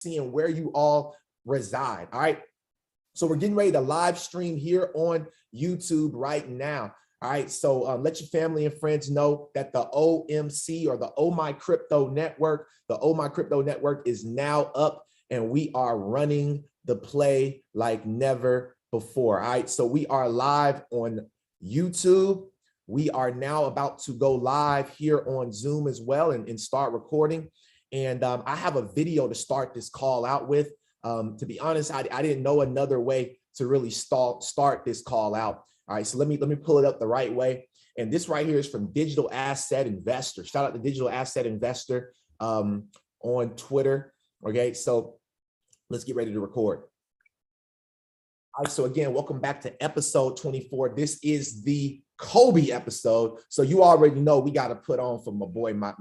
seeing where you all reside. All right. So we're getting ready to live stream here on YouTube right now. All right. So let your family and friends know that the OMC, or the Oh My Crypto Network, the Oh My Crypto Network is now up, and we are running the play like never before. All right. So we are live on YouTube. We are now about to go live here on Zoom as well and start recording. And I have a video to start this call out with. To be honest, I didn't know another way to really start this call out. All right, so let me pull it up the right way. And this right here is from Digital Asset Investor. Shout out to Digital Asset Investor on Twitter. Okay, so let's get ready to record. All right, so again, welcome back to episode 24. This is the Kobe episode. So you already know we got to put on for my boy, my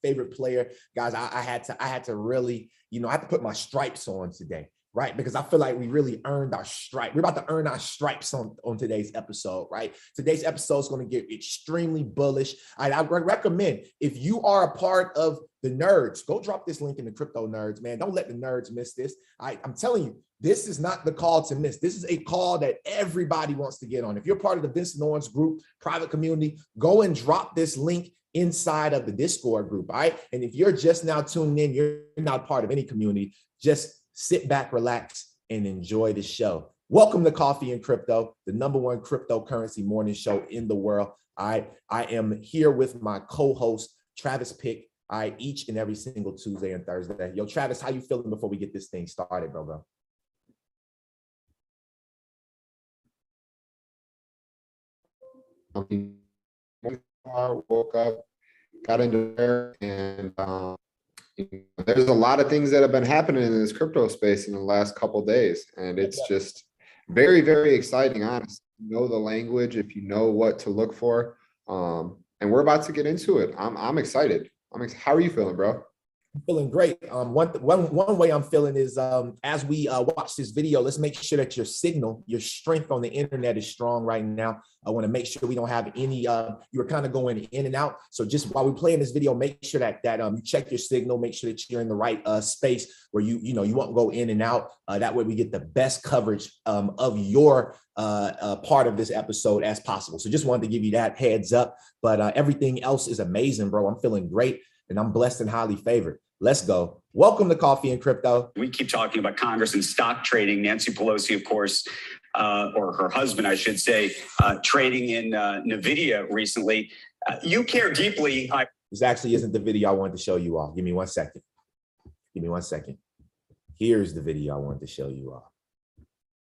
favorite player. Guys, I had to really, I had to put my stripes on today, right? Because I feel like we really earned our stripe. We're about to earn our stripes on today's episode, right? Today's episode is going to get extremely bullish. I recommend, if you are a part of the nerds, go drop this link in the Crypto Nerds, man. Don't let the nerds miss this. I'm telling you, this is not the call to miss. This is a call that everybody wants to get on. If you're part of the Vincent Owens Group private community, go and drop this link inside of the Discord group, all right? And if you're just now tuning in, you're not part of any community, just sit back, relax, and enjoy the show. Welcome to Coffee and Crypto, the #1 cryptocurrency morning show in the world. I am here with my co-host, Travis Pick, each and every single Tuesday and Thursday. Yo, Travis, how you feeling before we get this thing started, bro? Woke up, got into there, and there's a lot of things that have been happening in this crypto space in the last couple of days, and it's just very, very exciting. Honestly, you know the language, if you know what to look for, and we're about to get into it. I'm excited. How are you feeling, bro? I'm feeling great. One way I'm feeling is as we watch this video, let's make sure that your signal, your strength on the internet is strong right now. I want to make sure we don't have any, you're kind of going in and out. So just while we're playing this video, make sure that you check your signal, make sure that you're in the right space where you won't go in and out. That way we get the best coverage of your part of this episode as possible. So just wanted to give you that heads up, but everything else is amazing, bro. I'm feeling great. And I'm blessed and highly favored. Let's go. Welcome to Coffee and Crypto. We keep talking about Congress and stock trading. Nancy Pelosi, of course, or her husband, I should say, trading in NVIDIA recently. You care deeply. This actually isn't the video I wanted to show you all. Give me 1 second. Here's the video I wanted to show you all.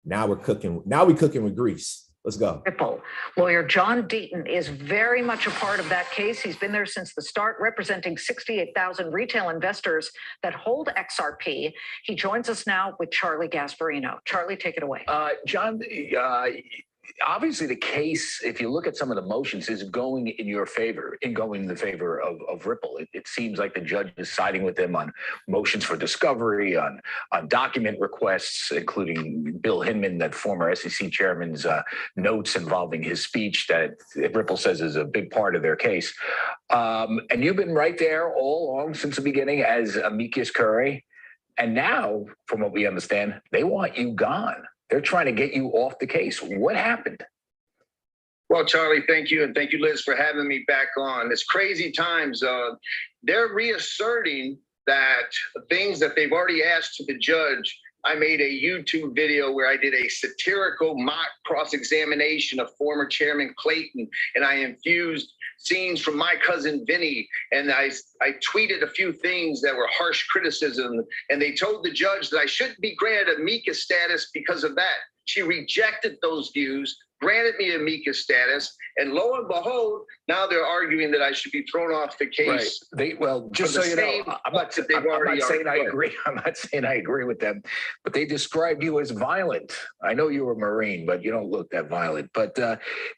Now we're cooking with grease. Let's go. Ripple. Lawyer John Deaton is very much a part of that case. He's been there since the start, representing 68,000 retail investors that hold XRP. He joins us now with Charlie Gasparino. Charlie, take it away. John, obviously the case, if you look at some of the motions, is going in your favor, going in the favor of Ripple. It seems like the judge is siding with them on motions for discovery, on document requests, including Bill Hinman, that former SEC chairman's notes involving his speech that Ripple says is a big part of their case. And you've been right there all along since the beginning as amicus curiae. And now, from what we understand, they want you gone. They're trying to get you off the case. What happened? Well, Charlie, thank you. And thank you, Liz, for having me back on. It's crazy times. They're reasserting that things that they've already asked to the judge. I made a YouTube video where I did a satirical mock cross-examination of former Chairman Clayton, and I infused scenes from My Cousin Vinny, and I tweeted a few things that were harsh criticism, and they told the judge that I shouldn't be granted amicus status because of that. She rejected those views, granted me amicus status, and lo and behold, now they're arguing that I should be thrown off the case. Right. Well, just so you know, I'm not saying I agree. I'm not saying I agree with them, but they described you as violent. I know you were a Marine, but you don't look that violent. But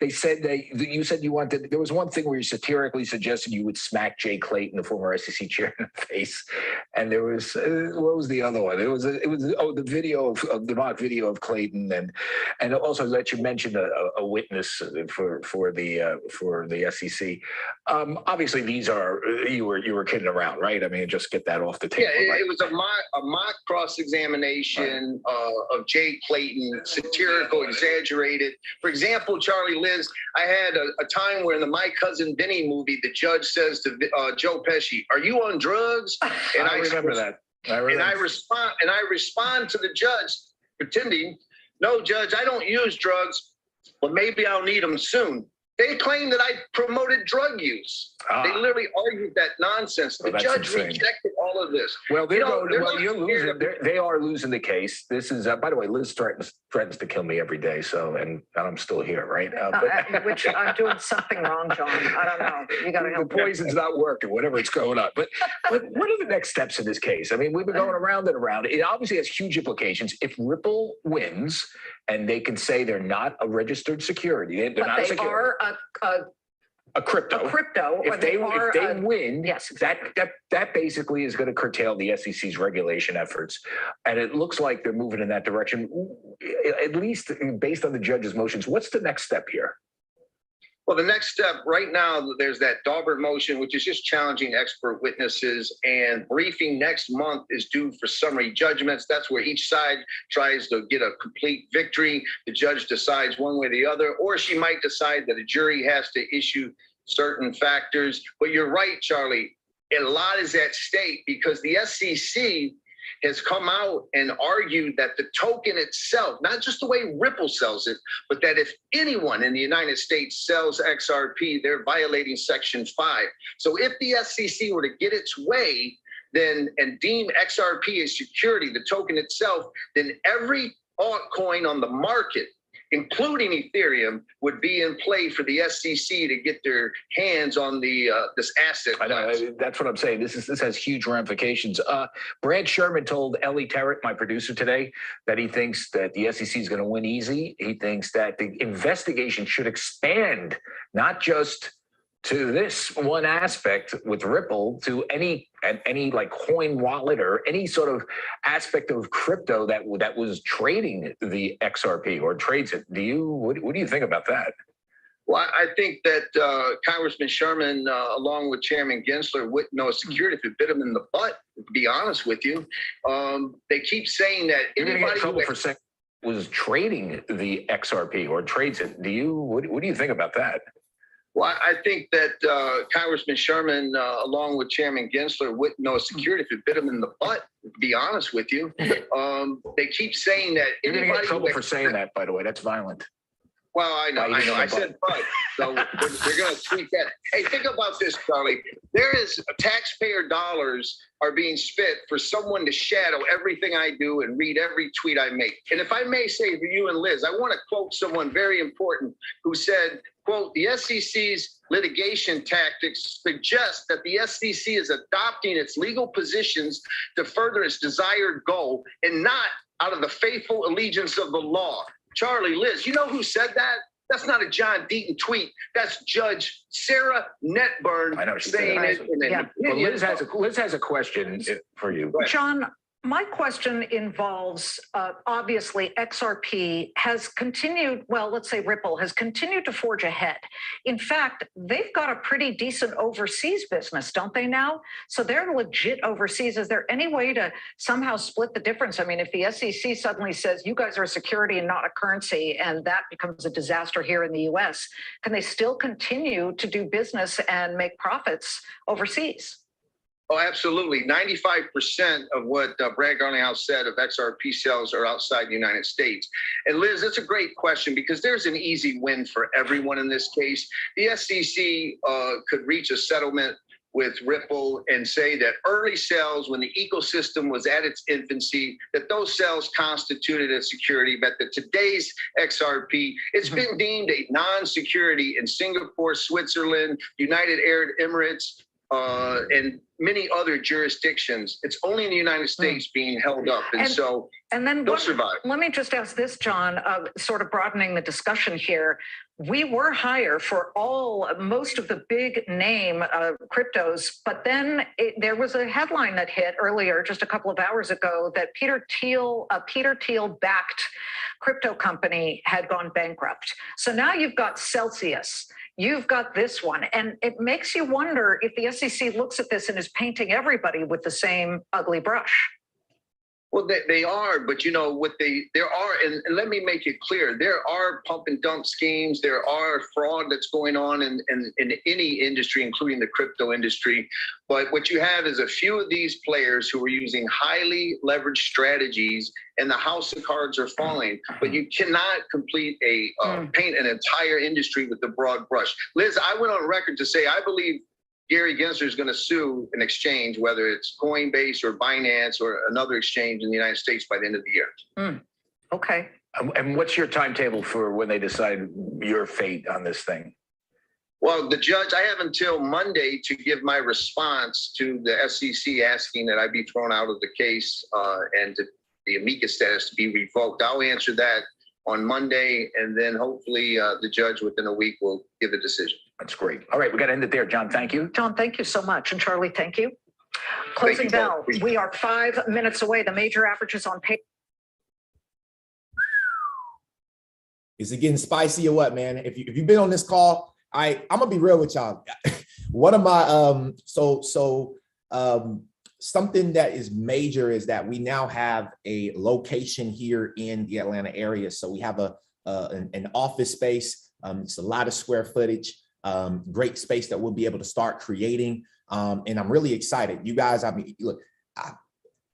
they said you said you wanted. There was one thing where you satirically suggested you would smack Jay Clayton, the former SEC chair, in the face, and there was what was the other one? It was the video of the mock video of Clayton, and also let you mention a witness for the SEC. Obviously, these are you were kidding around, right? I mean, just get that off the table. Yeah, right? it was a mock cross-examination of Jay Clayton, satirical, exaggerated. For example, Charlie, Liz, I had a time where in the My Cousin Vinny movie, the judge says to Joe Pesci, "Are you on drugs?" And I remember that. And I respond to the judge, pretending, "No, Judge, I don't use drugs, but maybe I'll need them soon." They claim that I promoted drug use. They literally argued that nonsense. The judge rejected all of this. Well, you're losing. They are losing the case. This is, by the way, Liz threatens to kill me every day. So, and I'm still here, right? Which I'm doing something wrong, John. I don't know. You got to help. The poison's not working, whatever it's going on. But what are the next steps in this case? I mean, we've been going around and around. It obviously has huge implications. If Ripple wins, and they can say they're not a registered security, they're not a security. A crypto. If they win, yes, exactly. that basically is going to curtail the SEC's regulation efforts, and it looks like they're moving in that direction. At least based on the judge's motions, what's the next step here? Well, the next step right now, there's that Daubert motion, which is just challenging expert witnesses, and briefing next month is due for summary judgments. That's where each side tries to get a complete victory. The judge decides one way or the other, or she might decide that a jury has to issue certain factors. But you're right, Charlie, a lot is at stake because the SEC has come out and argued that the token itself, not just the way Ripple sells it, but that if anyone in the United States sells XRP, they're violating Section 5. So if the SEC were to get its way, then and deem XRP a security, the token itself, then every altcoin on the market, including Ethereum, would be in play for the SEC to get their hands on the this asset class. I know, that's what I'm saying. This has huge ramifications. Brad Sherman told Ellie Terrett, my producer today, that he thinks that the SEC is going to win easy. He thinks that the investigation should expand, not just to this one aspect with Ripple, to any like coin wallet or any sort of aspect of crypto that was trading the XRP or trades it. What do you think about that? Well, I think that Congressman Sherman, along with Chairman Gensler, wouldn't know a security if it bit him in the butt, to be honest with you. They keep saying that anybody who was trading the XRP or trades it. What do you think about that? Well, I think that Congressman Sherman, along with Chairman Gensler, wouldn't know a security if it bit him in the butt, to be honest with you. They keep saying that you're going to get in trouble for saying that, by the way. That's violent. Well, I know. I said but. So they're going to tweak that. Hey, think about this, Charlie. There is taxpayer dollars are being spent for someone to shadow everything I do and read every tweet I make. And if I may say to you and Liz, I want to quote someone very important who said, quote, "The SEC's litigation tactics suggest that the SEC is adopting its legal positions to further its desired goal and not out of the faithful allegiance of the law." Charlie, Liz, you know who said that? That's not a John Deaton tweet. That's Judge Sarah Netburn saying it in an opinion. Well, Liz has a question for you. John, my question involves, obviously, XRP has continued, well, let's say Ripple has continued to forge ahead. In fact, they've got a pretty decent overseas business, don't they now? So they're legit overseas. Is there any way to somehow split the difference? I mean, if the SEC suddenly says you guys are a security and not a currency, and that becomes a disaster here in the US, can they still continue to do business and make profits overseas? Oh, absolutely. 95% of what Brad Garlinghouse said of XRP sales are outside the United States. And Liz, that's a great question because there's an easy win for everyone in this case. The SEC could reach a settlement with Ripple and say that early sales, when the ecosystem was at its infancy, that those sales constituted a security, but that today's XRP, it's been deemed a non-security in Singapore, Switzerland, United Arab Emirates, and many other jurisdictions. It's only in the United States being held up. And then they'll survive. Let me just ask this, John, sort of broadening the discussion here. We were higher for most of the big name cryptos, but then there was a headline that hit earlier, just a couple of hours ago, that Peter Thiel-backed crypto company had gone bankrupt. So now you've got Celsius. You've got this one. And it makes you wonder if the SEC looks at this and is painting everybody with the same ugly brush. Well, they are, but you know what there are, and let me make it clear, there are pump and dump schemes, there are fraud that's going on in any industry, including the crypto industry. But what you have is a few of these players who are using highly leveraged strategies, and the house of cards are falling. But you cannot paint an entire industry with the broad brush. Liz, I went on record to say I believe Gary Gensler is going to sue an exchange, whether it's Coinbase or Binance or another exchange in the United States by the end of the year. Okay. And what's your timetable for when they decide your fate on this thing? Well, the judge, I have until Monday to give my response to the SEC asking that I be thrown out of the case and to the amicus status to be revoked. I'll answer that on Monday, and then hopefully the judge within a week will give a decision. That's great. All right, we got to end it there. John, thank you. John, thank you so much. And Charlie, thank you. Closing bell. We are 5 minutes away. The major averages on paper. Is it getting spicy or what, man? If you've been on this call, I'm gonna be real with y'all. One of my something that is major is that we now have a location here in the Atlanta area. So we have an office space. It's a lot of square footage. Great space that we'll be able to start creating. And I'm really excited. You guys, I mean, look,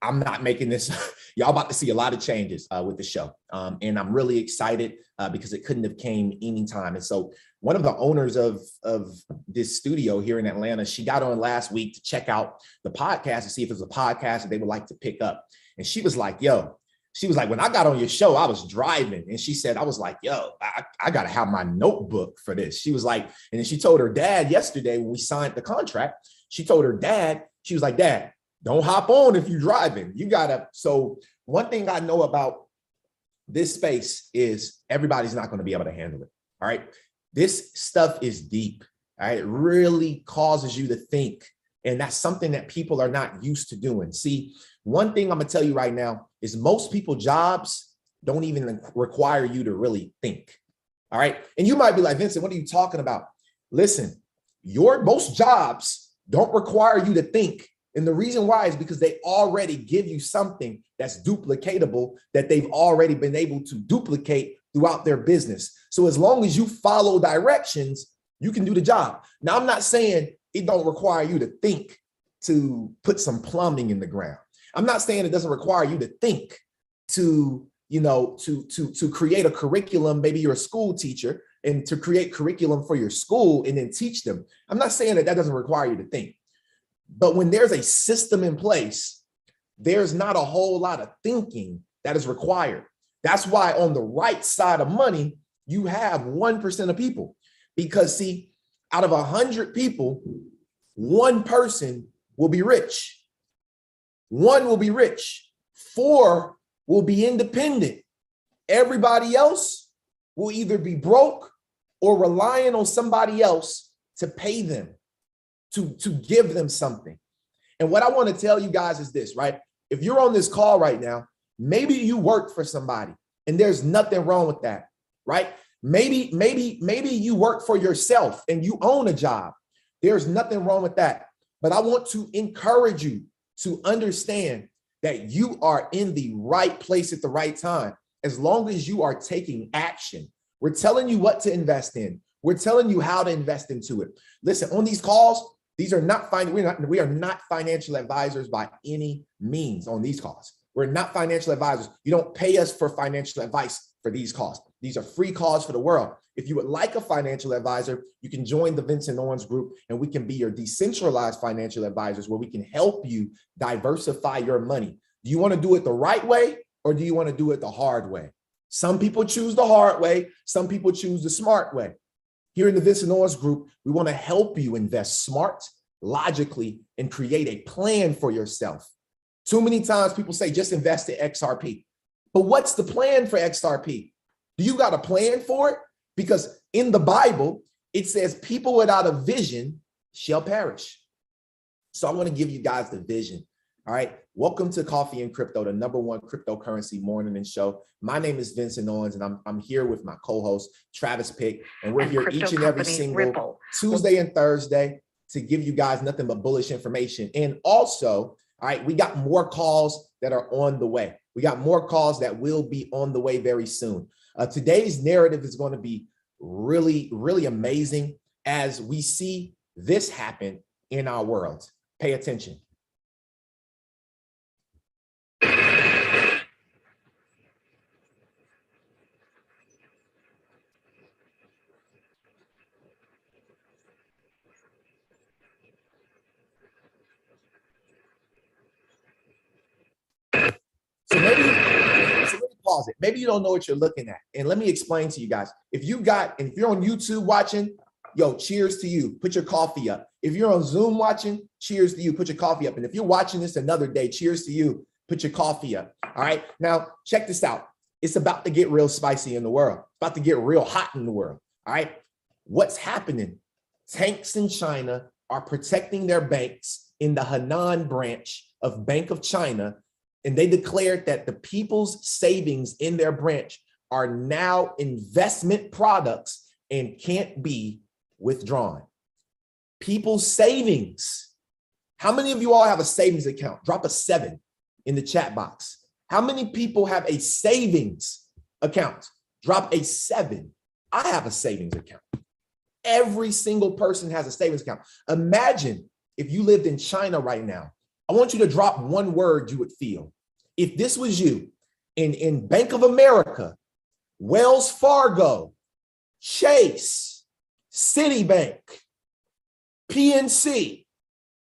I'm not making this, y'all about to see a lot of changes with the show. And I'm really excited because it couldn't have came anytime. And so one of the owners of this studio here in Atlanta, she got on last week to check out the podcast to see if it was a podcast that they would like to pick up. And she was like, when I got on your show, I was driving. And she said, I was like, I got to have my notebook for this. She was like, and then she told her dad yesterday when we signed the contract, she told her dad, she was like, Dad, don't hop on if you're driving. You gotta. So one thing I know about this space is everybody's not going to be able to handle it. All right. This stuff is deep. All right. It really causes you to think. And that's something that people are not used to doing. See, one thing I'm going to tell you right now is most people's jobs don't even require you to really think. All right. And you might be like, Vincent, what are you talking about? Listen, most jobs don't require you to think. And the reason why is because they already give you something that's duplicatable that they've already been able to duplicate throughout their business. So as long as you follow directions, you can do the job. Now, I'm not saying it don't require you to think to put some plumbing in the ground. I'm not saying it doesn't require you to think to create a curriculum. Maybe you're a school teacher and to create curriculum for your school and then teach them. I'm not saying that doesn't require you to think. But when there's a system in place, there's not a whole lot of thinking that is required. That's why on the right side of money, you have 1% of people. Because see, out of 100 people, one person will be rich. One will be rich. 4 will be independent. Everybody else will either be broke or relying on somebody else to pay them. To give them something. And what I want to tell you guys is this, right? If you're on this call right now, maybe you work for somebody and there's nothing wrong with that, right? Maybe you work for yourself and you own a job. There's nothing wrong with that. But I want to encourage you to understand that you are in the right place at the right time. As long as you are taking action, we're telling you what to invest in. We're telling you how to invest into it. Listen, on these calls, we are not financial advisors by any means on these calls. We're not financial advisors. You don't pay us for financial advice for these calls. These are free calls for the world. If you would like a financial advisor, you can join the Vincent Owens Group and we can be your decentralized financial advisors where we can help you diversify your money. Do you want to do it the right way or do you want to do it the hard way? Some people choose the hard way. Some people choose the smart way. Here in the Vincent Owens Group, we want to help you invest smart, logically and create a plan for yourself. Too many times people say, just invest in XRP. But what's the plan for XRP? Do you got a plan for it? Because in the Bible, it says people without a vision shall perish. So I want to give you guys the vision. All right. Welcome to Coffee and Crypto, the #1 cryptocurrency morning and show. My name is Vincent Owens, and I'm here with my co-host, Travis Pick, and we're here each and every single Ripple. Tuesday and Thursday to give you guys nothing but bullish information. And also, all right, we got more calls that are on the way. We got more calls that will be on the way very soon. Today's narrative is going to be really, really amazing as we see this happen in our world. Pay attention. So maybe pause it. Maybe you don't know what you're looking at. And let me explain to you guys. If you're on YouTube watching, yo, cheers to you. Put your coffee up. If you're on Zoom watching, cheers to you. Put your coffee up. And if you're watching this another day, cheers to you. Put your coffee up. All right. Now, check this out. It's about to get real spicy in the world. It's about to get real hot in the world. All right. What's happening? Tanks in China are protecting their banks in the Henan branch of Bank of China. And they declared that the people's savings in their branch are now investment products and can't be withdrawn. People's savings. How many of you all have a savings account? Drop a 7 in the chat box. How many people have a savings account? Drop a 7. I have a savings account. Every single person has a savings account. Imagine if you lived in China right now. I want you to drop one word you would feel. If this was you in Bank of America, Wells Fargo, Chase, Citibank, PNC,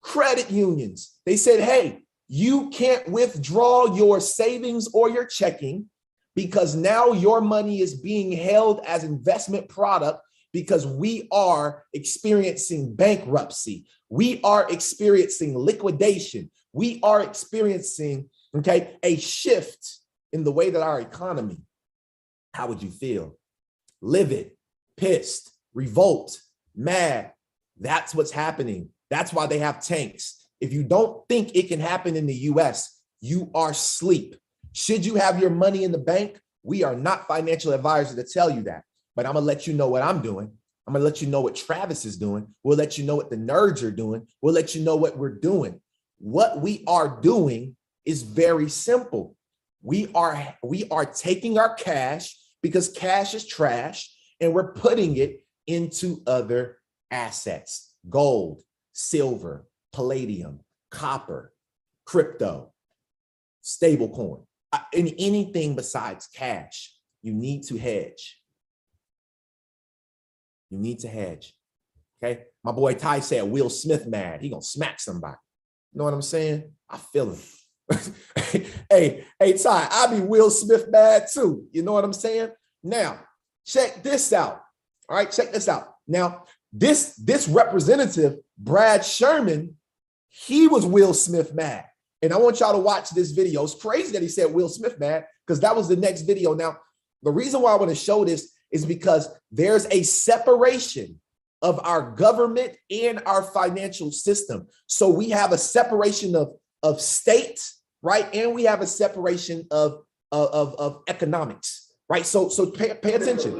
credit unions, they said, hey, you can't withdraw your savings or your checking because now your money is being held as investment product because we are experiencing bankruptcy. We are experiencing liquidation. We are experiencing a shift in the way that our economy. How would you feel? Livid, pissed, revolt, mad. That's what's happening. That's why they have tanks. If you don't think it can happen in the US, you are asleep. Should you have your money in the bank? We are not financial advisors to tell you that, but I'm gonna let you know what I'm doing. I'm gonna let you know what Travis is doing. We'll let you know what the nerds are doing. We'll let you know what we're doing. What we are doing is very simple. We are taking our cash because cash is trash and we're putting it into other assets: gold, silver, palladium, copper, crypto, stablecoin, and anything besides cash. You need to hedge. You need to hedge. Okay. My boy Ty said Will Smith mad. He gonna smack somebody. You know what I'm saying? I feel him. hey, Ty, I be Will Smith mad too. You know what I'm saying? Now, check this out. All right, check this out. Now, this representative, Brad Sherman, he was Will Smith mad. And I want y'all to watch this video. It's crazy that he said Will Smith mad because that was the next video. Now, the reason why I want to show this is because there's a separation of our government and our financial system. So we have a separation of state, right? And we have a separation of economics, right? So pay attention.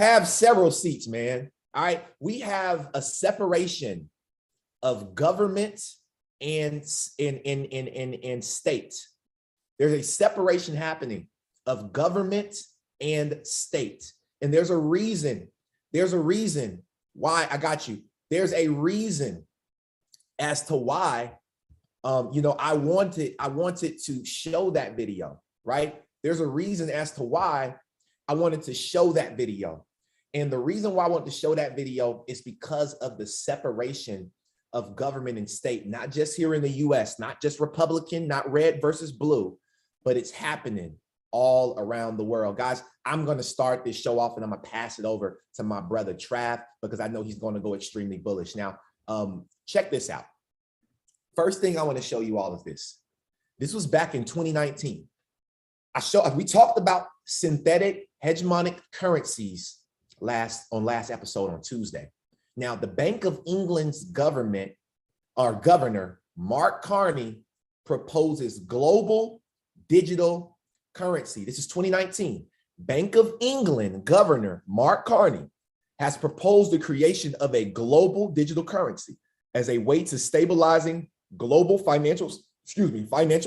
have several seats, man. All right. We have a separation of government and state. There's a separation happening of government and state. And there's a reason. There's a reason why I got you. There's a reason as to why, I wanted to show that video, right? There's a reason as to why I wanted to show that video. And the reason why I want to show that video is because of the separation of government and state, not just here in the US, not just Republican, not red versus blue, but it's happening all around the world. Guys, I'm going to start this show off and I'm going to pass it over to my brother Trav, because I know he's going to go extremely bullish. Now, check this out. First thing I want to show you all of this. This was back in 2019. We talked about synthetic hegemonic currencies last episode on Tuesday. Now, the Bank of England's governor, Mark Carney, proposes global digital currency. This is 2019. Bank of England Governor Mark Carney has proposed the creation of a global digital currency as a way to stabilizing global financial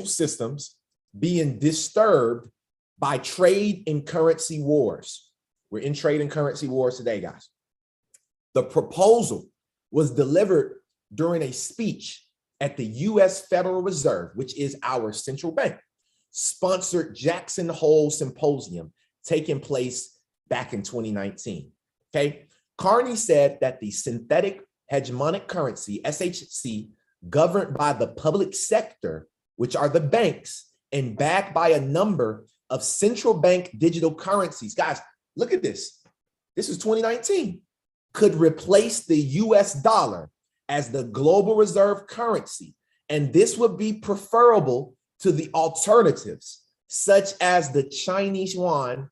systems being disturbed by trade and currency wars. We're in trade and currency wars today, guys. The proposal was delivered during a speech at the U.S. Federal Reserve, which is our central bank, sponsored Jackson Hole Symposium taking place back in 2019. Okay. Carney said that the synthetic hegemonic currency, SHC, governed by the public sector, which are the banks, and backed by a number of central bank digital currencies. Guys, look at this. This is 2019. Could replace the US dollar as the global reserve currency. And this would be preferable to the alternatives, such as the Chinese yuan,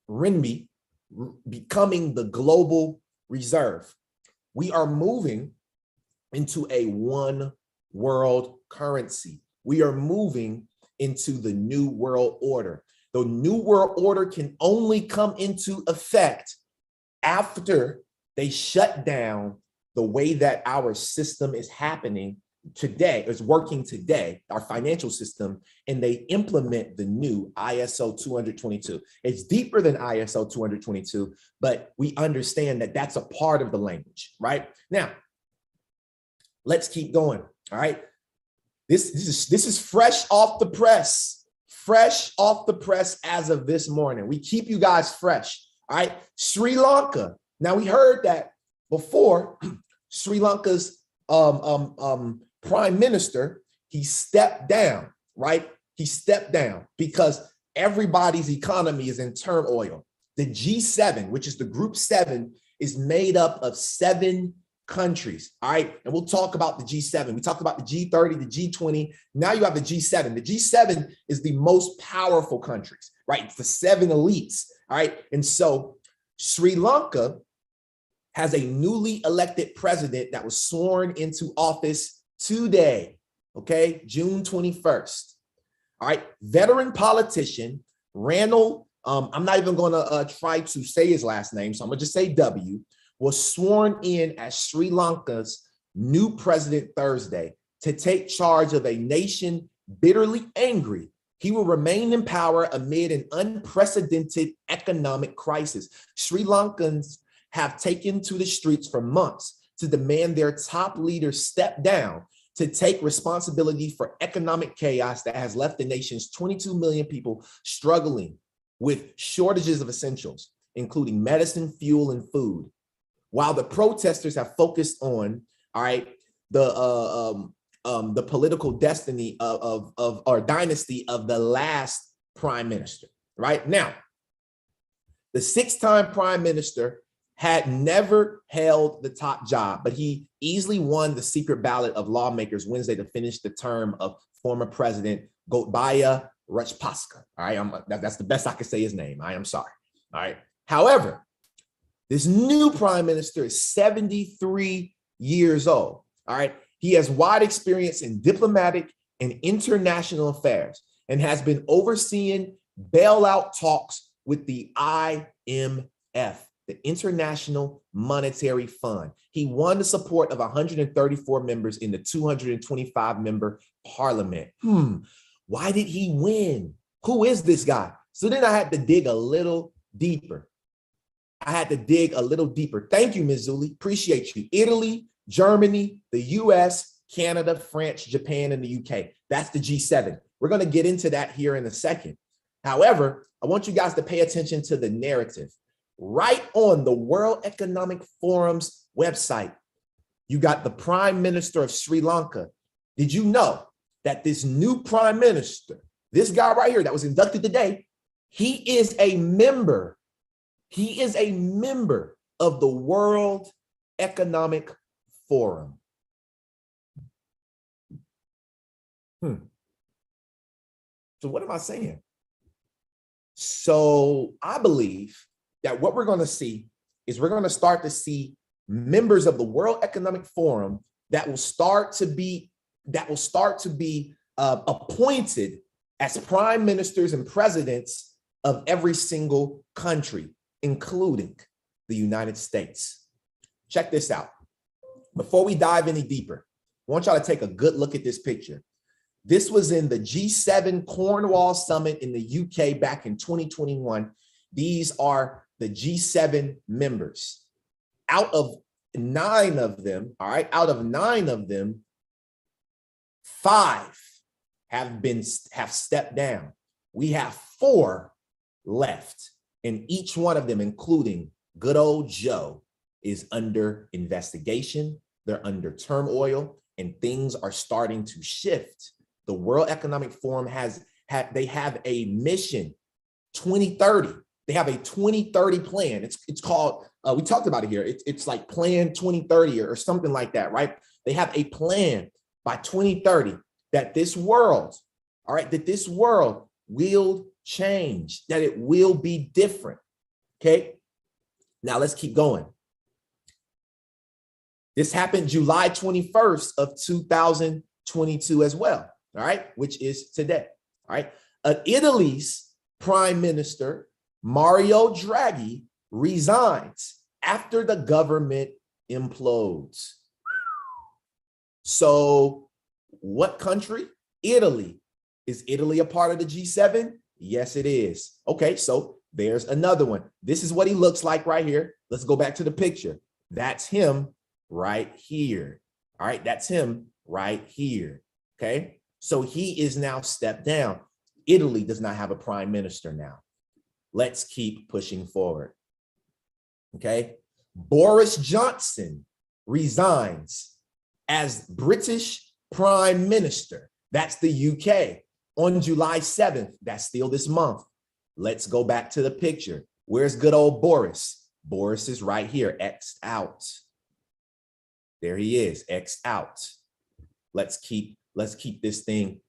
renminbi, becoming the global reserve. We are moving into a one world currency. We are moving into the new world order. The new world order can only come into effect after they shut down the way that our system is happening today, is working today, our financial system, and they implement the new ISO 222. It's deeper than ISO 222, but we understand that that's a part of the language, right? Now, let's keep going, all right? This is fresh off the press as of this morning. We keep you guys fresh, all right? Sri Lanka. Now, we heard that before. Sri Lanka's prime minister, he stepped down, right? He stepped down because everybody's economy is in turmoil. The G7, which is the group 7, is made up of 7 countries, all right? And we'll talk about the G7. We talked about the G30, the G20. Now you have the G7. The G7 is the most powerful countries, right? It's the 7 elites, all right? And so Sri Lanka has a newly elected president that was sworn into office today, okay, June 21st. All right, veteran politician Ranil, I'm not even going to try to say his last name, so I'm going to just say W, was sworn in as Sri Lanka's new president Thursday to take charge of a nation bitterly angry. He will remain in power amid an unprecedented economic crisis. Sri Lankans have taken to the streets for months to demand their top leader step down to take responsibility for economic chaos that has left the nation's 22 million people struggling with shortages of essentials, including medicine, fuel, and food. While the protesters have focused on, all right, the political destiny of or dynasty of the last prime minister, right? Now, the 6-time prime minister had never held the top job, but he easily won the secret ballot of lawmakers Wednesday to finish the term of former President Gotabaya Rajapaksa. All right, that's the best I can say his name. I am sorry. All right. However, this new prime minister is 73 years old. All right. He has wide experience in diplomatic and international affairs and has been overseeing bailout talks with the IMF. the International Monetary Fund. He won the support of 134 members in the 225-member parliament. Why did he win? Who is this guy? So then I had to dig a little deeper. Thank you, Ms. Zuli. Appreciate you. Italy, Germany, the US, Canada, France, Japan, and the UK. That's the G7. We're going to get into that here in a second. However, I want you guys to pay attention to the narrative. Right on the World Economic Forum's website, you got the Prime Minister of Sri Lanka. Did you know that this new Prime Minister, this guy right here that was inducted today, he is a member of the World Economic Forum. So what am I saying? So I believe that what we're going to see is we're going to start to see members of the World Economic Forum that will start to be appointed as prime ministers and presidents of every single country, including the United States. Check this out. Before we dive any deeper, I want y'all to take a good look at this picture. This was in the G7 Cornwall Summit in the UK back in 2021. These are the G7 members. Out of 9 of them, all right, 5 have stepped down. We have 4 left, and each one of them, including good old Joe, is under investigation. They're under turmoil, and things are starting to shift. The World Economic Forum have a mission 2030. They have a 2030 plan. It's called, we talked about it here. It's like Plan 2030 or something like that, right? They have a plan by 2030 that this world, all right, that this world will change, that it will be different, okay? Now let's keep going. This happened July 21st of 2022 as well, all right, which is today, all right? Italy's Prime Minister, Mario Draghi, resigns after the government implodes. So what country? Italy. Is Italy a part of the G7? Yes, it is. Okay, so there's another one. This is what he looks like right here. Let's go back to the picture. That's him right here. All right, that's him right here. Okay, so he is now stepped down. Italy does not have a prime minister now. Let's keep pushing forward. Okay, Boris Johnson resigns as British Prime Minister. That's the UK on July 7th. That's still this month. Let's go back to the picture. Where's good old Boris? Boris is right here, X'd out. There he is, X'd out. Let's keep this thing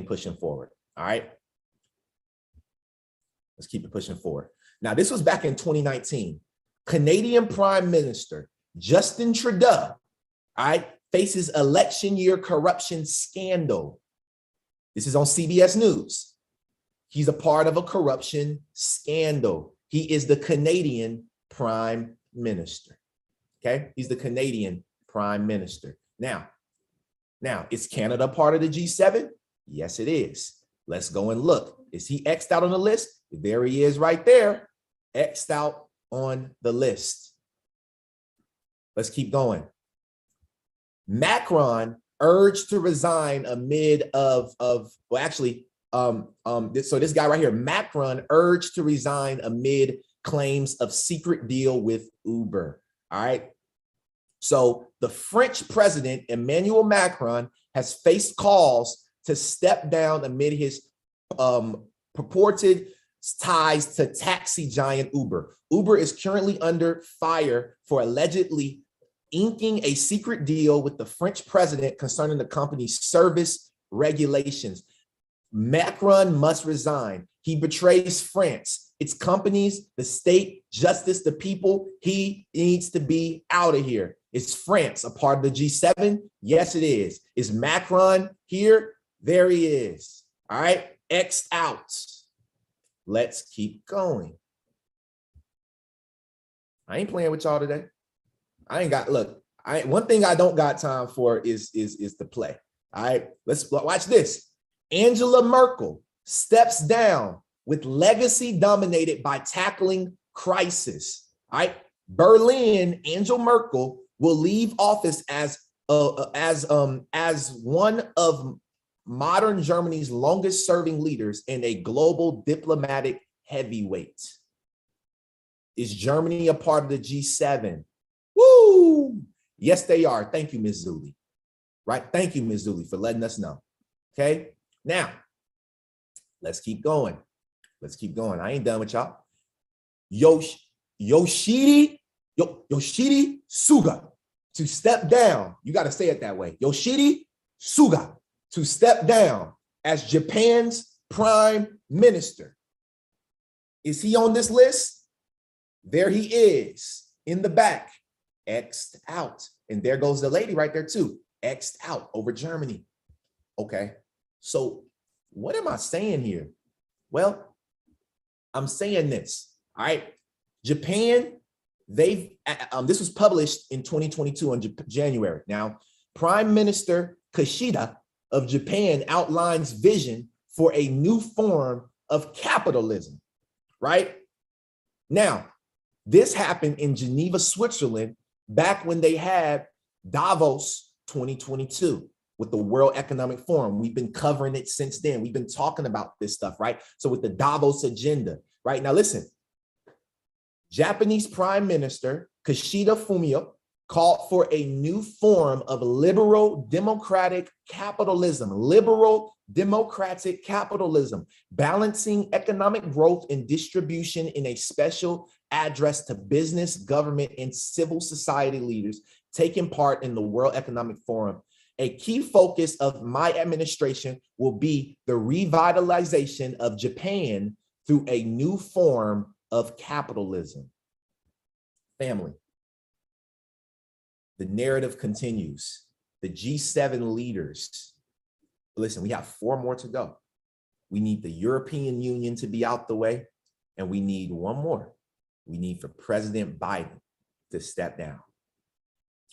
pushing forward. All right. Let's keep it pushing forward. Now, this was back in 2019. Canadian Prime Minister Justin Trudeau, all right, faces election year corruption scandal. This is on CBS News. He's a part of a corruption scandal. He is the Canadian Prime Minister. Okay, he's the Canadian Prime Minister. Now, is Canada part of the G7? Yes, it is. Let's go and look. Is he X'd out on the list? There he is right there, X'd out on the list. Let's keep going. Macron urged to resign amid so this guy right here, Macron urged to resign amid claims of secret deal with Uber. All right. So the French president, Emmanuel Macron, has faced calls to step down amid his purported ties to taxi giant Uber. Uber is currently under fire for allegedly inking a secret deal with the French president concerning the company's service regulations. Macron must resign. He betrays France, its companies, the state, justice, the people. He needs to be out of here. Is France a part of the G7? Yes, it is. Is Macron here? There he is. All right, X'd out. Let's keep going. I ain't playing with y'all today. I ain't got, look, one thing I don't got time for is to play. All right, let's watch this. Angela Merkel steps down with legacy dominated by tackling crisis. All right, Berlin, Angela Merkel will leave office as one of modern Germany's longest serving leaders and a global diplomatic heavyweight. Is Germany a part of the G7? Woo! Yes, they are. Thank you, Ms. Zuli. Right? Thank you, Ms. Zuli, for letting us know. Okay, now let's keep going. Let's keep going. I ain't done with y'all. Yoshihide Suga to step down. You got to say it that way. Yoshihide Suga to step down as Japan's prime minister. Is he on this list? There he is in the back, X'd out. And there goes the lady right there too, X'd out over Germany. Okay, so what am I saying here? Well, I'm saying this, all right? Japan, this was published in 2022 in January. Now, Prime Minister Kishida of Japan outlines vision for a new form of capitalism, right? Now, this happened in Geneva, Switzerland, back when they had Davos 2022 with the World Economic Forum. We've been covering it since then. We've been talking about this stuff, right? So with the Davos agenda, right? Now listen, Japanese Prime Minister Kishida Fumio called for a new form of liberal democratic capitalism, balancing economic growth and distribution in a special address to business, government, and civil society leaders taking part in the World Economic Forum. A key focus of my administration will be the revitalization of Japan through a new form of capitalism. Family, the narrative continues. The G7 leaders, listen, we have 4 more to go. We need the European Union to be out the way, and we need one more. We need for President Biden to step down.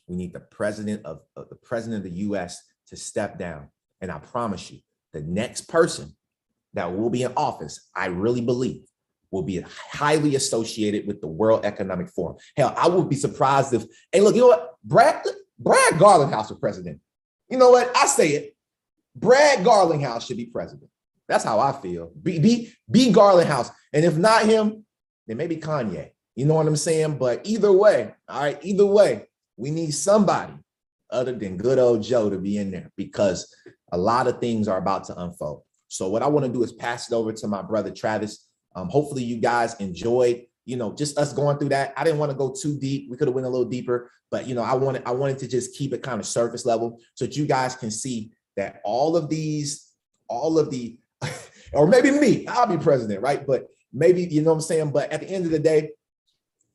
We need the president of the US to step down. And I promise you, the next person that will be in office, I really believe, will be highly associated with the World Economic Forum. Hell, I would be surprised if, hey, look, you know what? Brad Garlinghouse for president. You know what? I say it. Brad Garlinghouse should be president. That's how I feel. Be Garlinghouse. And if not him, then maybe Kanye. You know what I'm saying? But either way, all right, either way, we need somebody other than good old Joe to be in there because a lot of things are about to unfold. So what I want to do is pass it over to my brother, Travis. Hopefully you guys enjoyed, just us going through that. I didn't want to go too deep. We could have went a little deeper, but I wanted to just keep it kind of surface level so that you guys can see that all of the, or maybe me, I'll be president, right? But maybe, you know what I'm saying? But at the end of the day,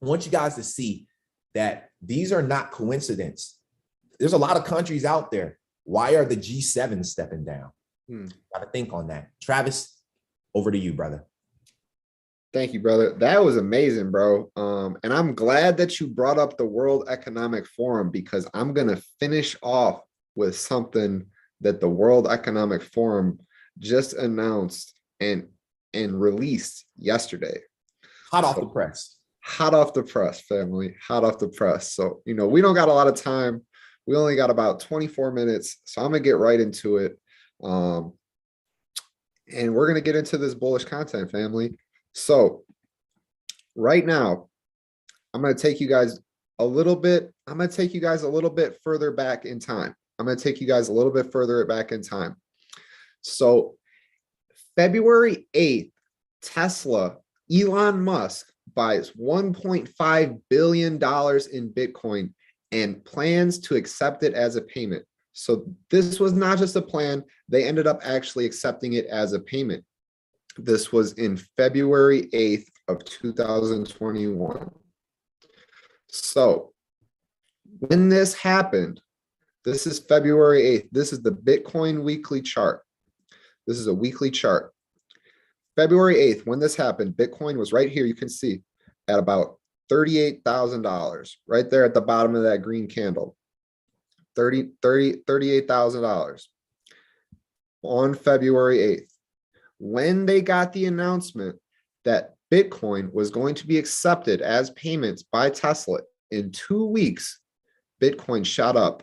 I want you guys to see that these are not coincidence. There's a lot of countries out there. Why are the G7 stepping down? Got to think on that. Travis, over to you, brother. Thank you, brother. That was amazing, bro. And I'm glad that you brought up the World Economic Forum because I'm going to finish off with something that the World Economic Forum just announced and released yesterday. Hot off the press. Hot off the press, family. Hot off the press. So, we don't got a lot of time. We only got about 24 minutes. So I'm going to get right into it. And we're going to get into this bullish content, family. So right now, I'm going to take you guys a little bit further back in time. So February 8th, Tesla, Elon Musk buys $1.5 billion in Bitcoin and plans to accept it as a payment. So this was not just a plan. They ended up actually accepting it as a payment. This was in February 8th of 2021. So when this happened, this is February 8th. This is the Bitcoin weekly chart. This is a weekly chart. February 8th, when this happened, Bitcoin was right here. You can see at about $38,000 right there at the bottom of that green candle. $38,000 on February 8th. When they got the announcement that Bitcoin was going to be accepted as payments by Tesla in 2 weeks, Bitcoin shot up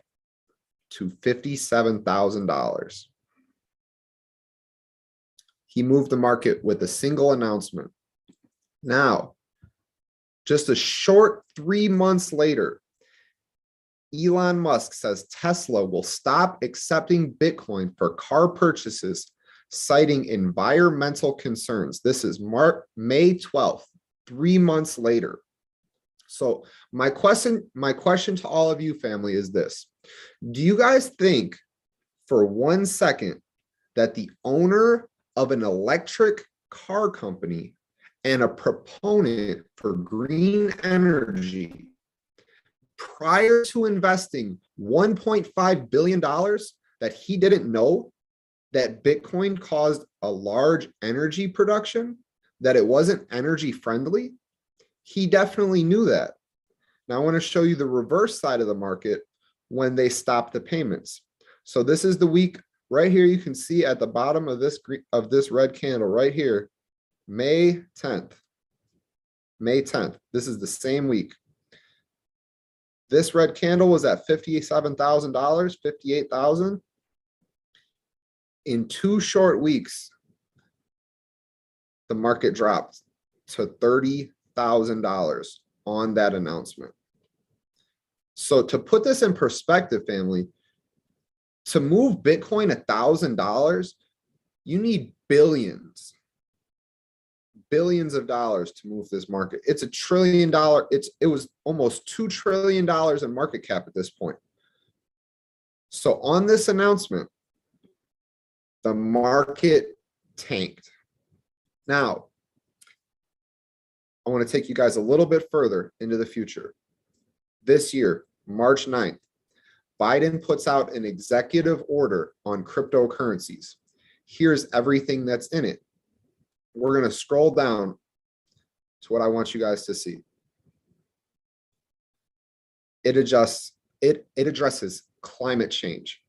to $57,000. He moved the market with a single announcement. Now, just a short 3 months later, Elon Musk says Tesla will stop accepting Bitcoin for car purchases, citing environmental concerns. This is May 12th, 3 months later. So my question to all of you, family, is this. Do you guys think for 1 second that the owner of an electric car company and a proponent for green energy, prior to investing $1.5 billion, that he didn't know that Bitcoin caused a large energy production, that it wasn't energy friendly? He definitely knew that. Now I want to show you the reverse side of the market when they stop the payments. So this is the week right here. You can see at the bottom of this red candle right here, May 10th. May 10th. This is the same week. This red candle was at $57,000, $58,000. In 2 short weeks, the market dropped to $30,000 on that announcement. So to put this in perspective, family, to move Bitcoin $1,000, you need billions of dollars to move this market. It's $1 trillion. It was almost $2 trillion in market cap at this point. So on this announcement, the market tanked. Now, I want to take you guys a little bit further into the future. This year, March 9th, Biden puts out an executive order on cryptocurrencies. Here's everything that's in it. We're going to scroll down to what I want you guys to see. It addresses climate change.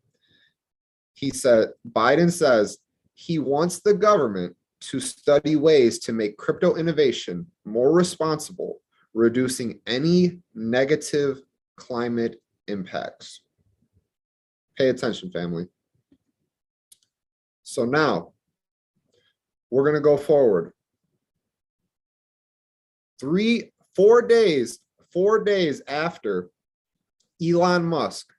Biden says he wants the government to study ways to make crypto innovation more responsible, reducing any negative climate impacts. Pay attention, family. So now we're going to go forward. 4 days after Elon Musk,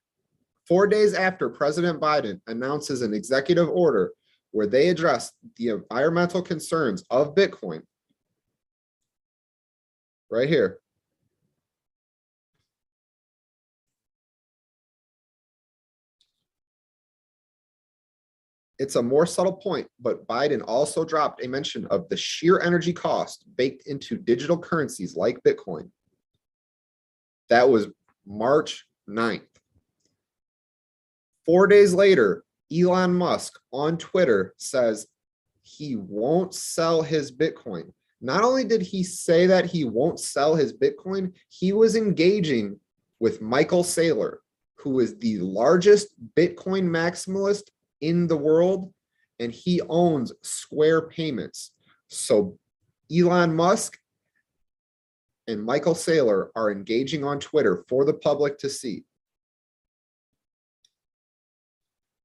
4 days after President Biden announces an executive order where they address the environmental concerns of Bitcoin, right here. It's a more subtle point, but Biden also dropped a mention of the sheer energy cost baked into digital currencies like Bitcoin. That was March 9th. 4 days later, Elon Musk on Twitter says he won't sell his Bitcoin. Not only did he say that he won't sell his Bitcoin, he was engaging with Michael Saylor, who is the largest Bitcoin maximalist in the world, and he owns Square Payments. So Elon Musk and Michael Saylor are engaging on Twitter for the public to see.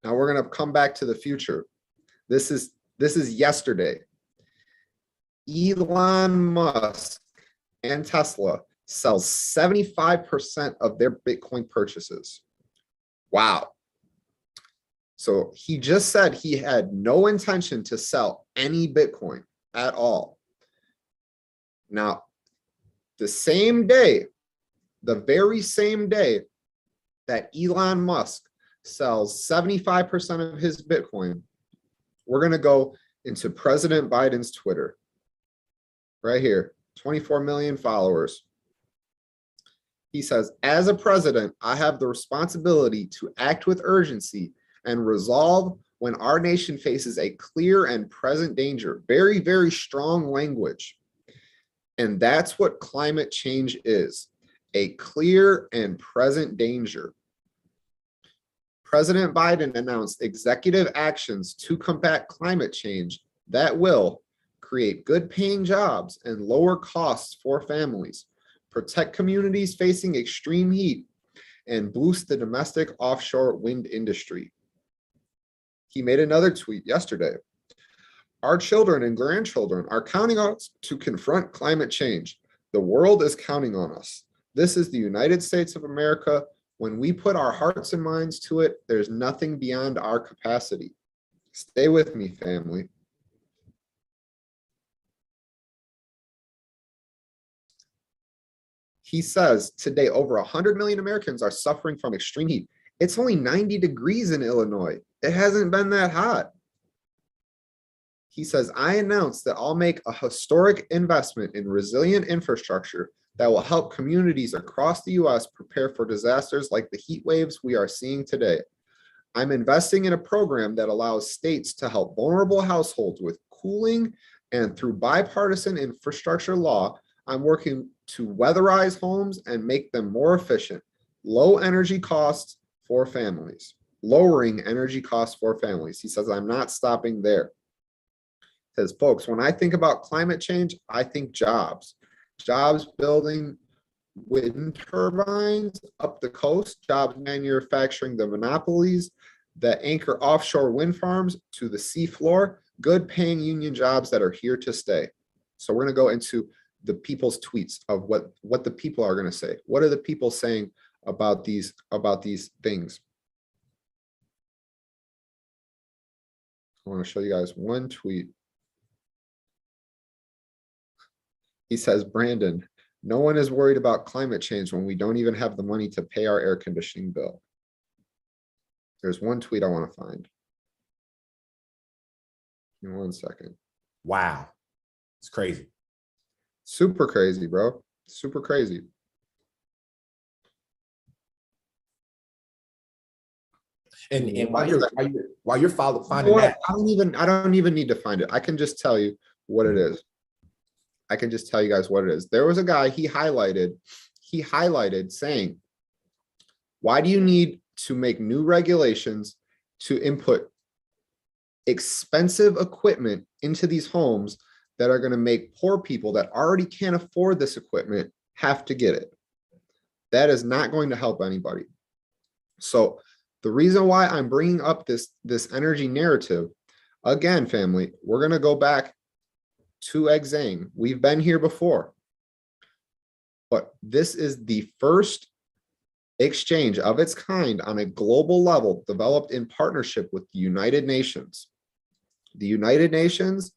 Now we're going to come back to the future. This is yesterday. Elon Musk and Tesla sell 75% of their Bitcoin purchases. Wow. So he just said he had no intention to sell any Bitcoin at all. Now, the same day, the very same day that Elon Musk sells 75% of his Bitcoin, we're going to go into President Biden's Twitter. Right here, 24 million followers. He says, as a president, I have the responsibility to act with urgency and resolve when our nation faces a clear and present danger. Very, very strong language. And that's what climate change is, a clear and present danger. President Biden announced executive actions to combat climate change that will create good paying jobs and lower costs for families, protect communities facing extreme heat, and boost the domestic offshore wind industry. He made another tweet yesterday. Our children and grandchildren are counting on us to confront climate change. The world is counting on us. This is the United States of America. When we put our hearts and minds to it, there's nothing beyond our capacity. Stay with me, family. He says today over 100 million Americans are suffering from extreme heat. It's only 90 degrees in Illinois. It hasn't been that hot. He says, I announced that I'll make a historic investment in resilient infrastructure that will help communities across the US prepare for disasters like the heat waves we are seeing today. I'm investing in a program that allows states to help vulnerable households with cooling, and through bipartisan infrastructure law, I'm working to weatherize homes and make them more efficient. Low energy costs for families, lowering energy costs for families. He says, I'm not stopping there. He says, folks, when I think about climate change, I think jobs building wind turbines up the coast, jobs manufacturing the monopolies that anchor offshore wind farms to the seafloor, good paying union jobs that are here to stay. So we're going to go into the people's tweets of what the people are going to say. What are the people saying about these things? I want to show you guys one tweet. He says, Brandon, no one is worried about climate change when we don't even have the money to pay our air conditioning bill. There's one tweet I want to find. Give me 1 second. Wow. It's crazy. Super crazy, bro. Super crazy. And while you're finding that, I don't even need to find it. I can just tell you what it is. I can just tell you guys what it is. There was a guy he highlighted saying, why do you need to make new regulations to input expensive equipment into these homes that are going to make poor people that already can't afford this equipment have to get it? That is not going to help anybody. So the reason why I'm bringing up this energy narrative, again, family, we're going to go back to Exang. We've been here before, but this is the first exchange of its kind on a global level developed in partnership with the United Nations. The United Nations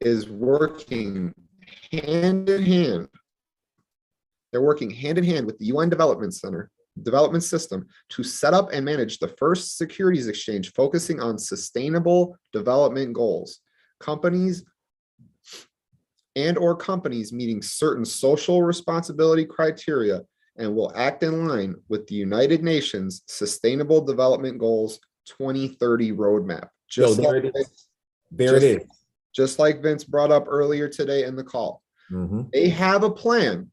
is working hand in hand. They're working hand in hand with the UN Development System to set up and manage the first securities exchange focusing on sustainable development goals. Companies meeting certain social responsibility criteria and will act in line with the United Nations Sustainable Development Goals 2030 roadmap. There it is. Just like Vince brought up earlier today in the call. Mm-hmm. They have a plan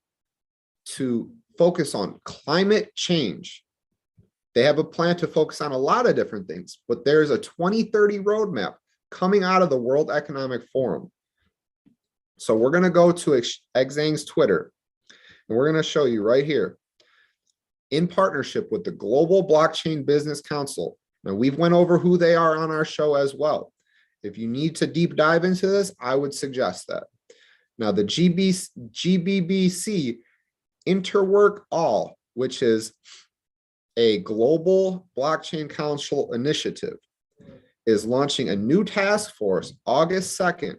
to focus on climate change. They have a plan to focus on a lot of different things, but there's a 2030 roadmap coming out of the World Economic Forum. So we're going to go to Exang's Twitter, and we're going to show you right here, in partnership with the Global Blockchain Business Council. Now, we've went over who they are on our show as well. If you need to deep dive into this, I would suggest that. Now, the GBBC Interwork All, which is a global blockchain council initiative, is launching a new task force August 2nd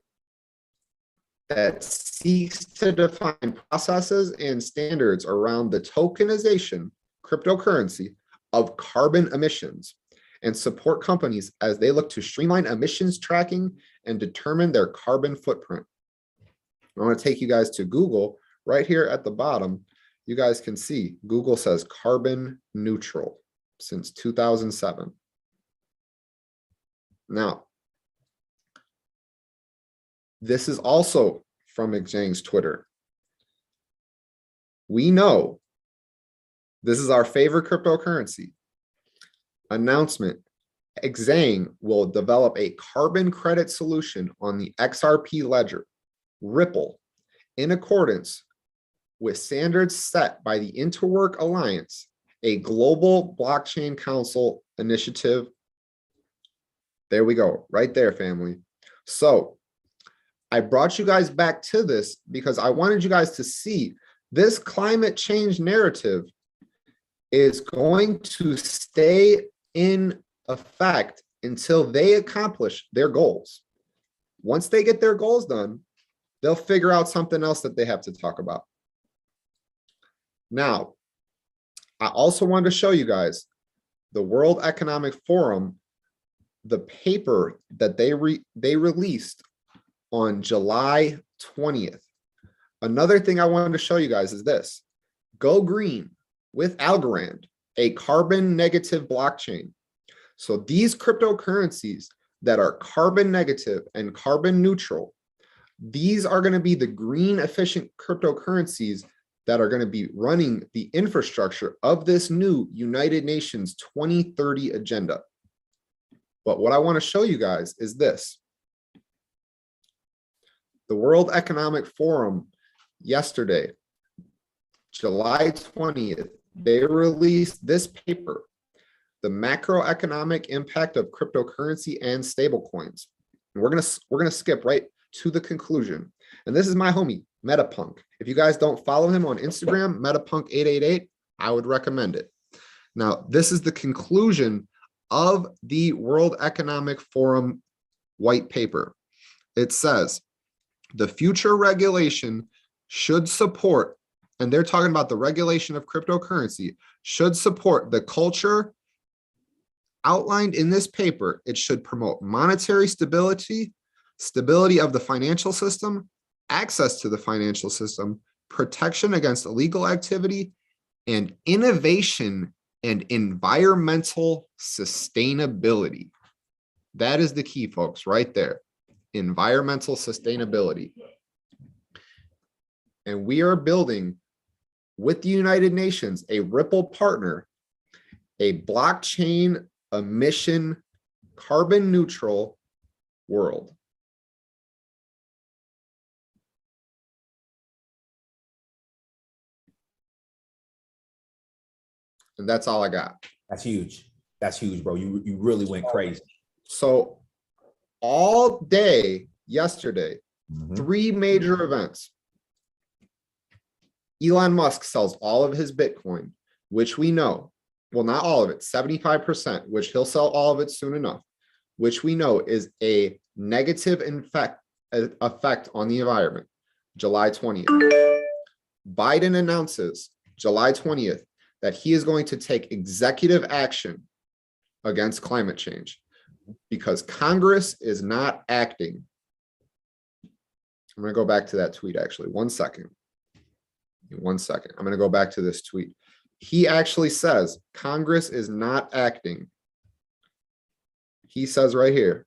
that seeks to define processes and standards around the tokenization, cryptocurrency, of carbon emissions and support companies as they look to streamline emissions tracking and determine their carbon footprint. I want to take you guys to Google. Right here at the bottom, you guys can see Google says carbon neutral since 2007. Now, this is also from Exang's Twitter. We know this is our favorite cryptocurrency. Announcement. Exang will develop a carbon credit solution on the XRP ledger, Ripple, in accordance with standards set by the Interwork Alliance, a global blockchain council initiative. There we go, right there, family. So I brought you guys back to this because I wanted you guys to see this climate change narrative is going to stay in effect until they accomplish their goals. Once they get their goals done, they'll figure out something else that they have to talk about. Now, I also wanted to show you guys the World Economic Forum, the paper that they released on July 20th. Another thing I wanted to show you guys is this: Go Green with Algorand, a carbon negative blockchain. So these cryptocurrencies that are carbon negative and carbon neutral, these are going to be the green efficient cryptocurrencies that are going to be running the infrastructure of this new United Nations 2030 agenda. But what I want to show you guys is this. The World Economic Forum yesterday, July 20th, they released this paper, The Macroeconomic Impact of Cryptocurrency and Stablecoins. And we're gonna skip right to the conclusion. And this is my homie, Metapunk. If you guys don't follow him on Instagram, Metapunk888, I would recommend it. Now, this is the conclusion of the World Economic Forum white paper. It says, the future regulation should support, and they're talking about the regulation of cryptocurrency, should support the culture outlined in this paper. It should promote monetary stability, stability of the financial system, access to the financial system, protection against illegal activity, and innovation and environmental sustainability. That is the key, folks, right there. Environmental sustainability. And we are building with the United Nations, a Ripple partner, a blockchain emission carbon neutral world. And that's all I got. That's huge. That's huge, bro. You really went crazy. So all day yesterday, three major events. Elon Musk sells all of his Bitcoin, which we know, well, not all of it, 75%, which he'll sell all of it soon enough, which we know is a negative effect on the environment. July 20th. Biden announces July 20th that he is going to take executive action against climate change because Congress is not acting. I'm going to go back to that tweet, actually. 1 second. 1 second. I'm going to go back to this tweet. He actually says Congress is not acting. He says right here,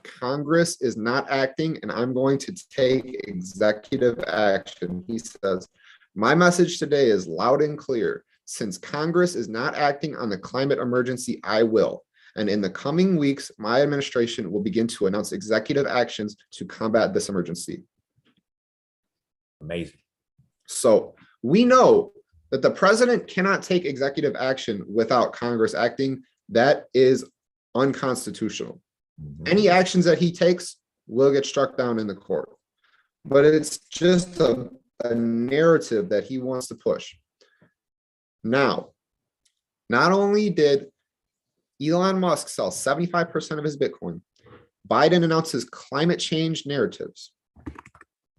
Congress is not acting and I'm going to take executive action. He says, my message today is loud and clear. Since Congress is not acting on the climate emergency, I will. And in the coming weeks, my administration will begin to announce executive actions to combat this emergency. Amazing. So we know that the president cannot take executive action without Congress acting. That is unconstitutional. Any actions that he takes will get struck down in the court. But it's just a narrative that he wants to push. Now, not only did Elon Musk sell 75% of his Bitcoin, Biden announces climate change narratives.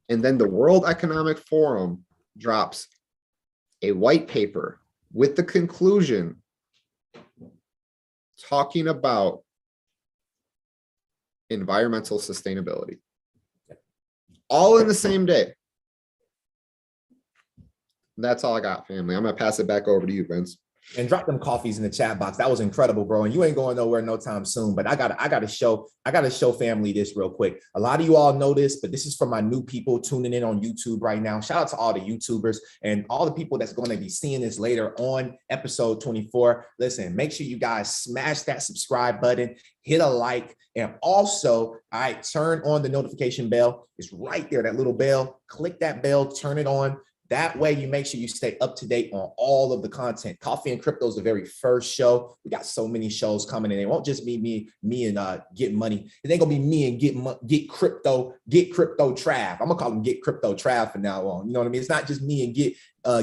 And then the World Economic Forum drops a white paper with the conclusion talking about environmental sustainability. All in the same day. That's all I got, family. I'm going to pass it back over to you, Vince. And drop them coffees in the chat box. That was incredible, bro. And you ain't going nowhere no time soon. But I gotta show family this real quick. A lot of you all know this, but this is for my new people tuning in on YouTube right now. Shout out to all the YouTubers and all the people that's going to be seeing this later on episode 24. Listen, make sure you guys smash that subscribe button, hit a like, and also, all right, turn on the notification bell. It's right there, that little bell. Click that bell, turn it on. That way you make sure you stay up to date on all of the content. Coffee and Crypto is the very first show. We got so many shows coming in. It won't just be me and Get Money. It ain't gonna be me and Get Crypto Trav. I'm gonna call him Get Crypto Trav from now on. You know what I mean? It's not just me and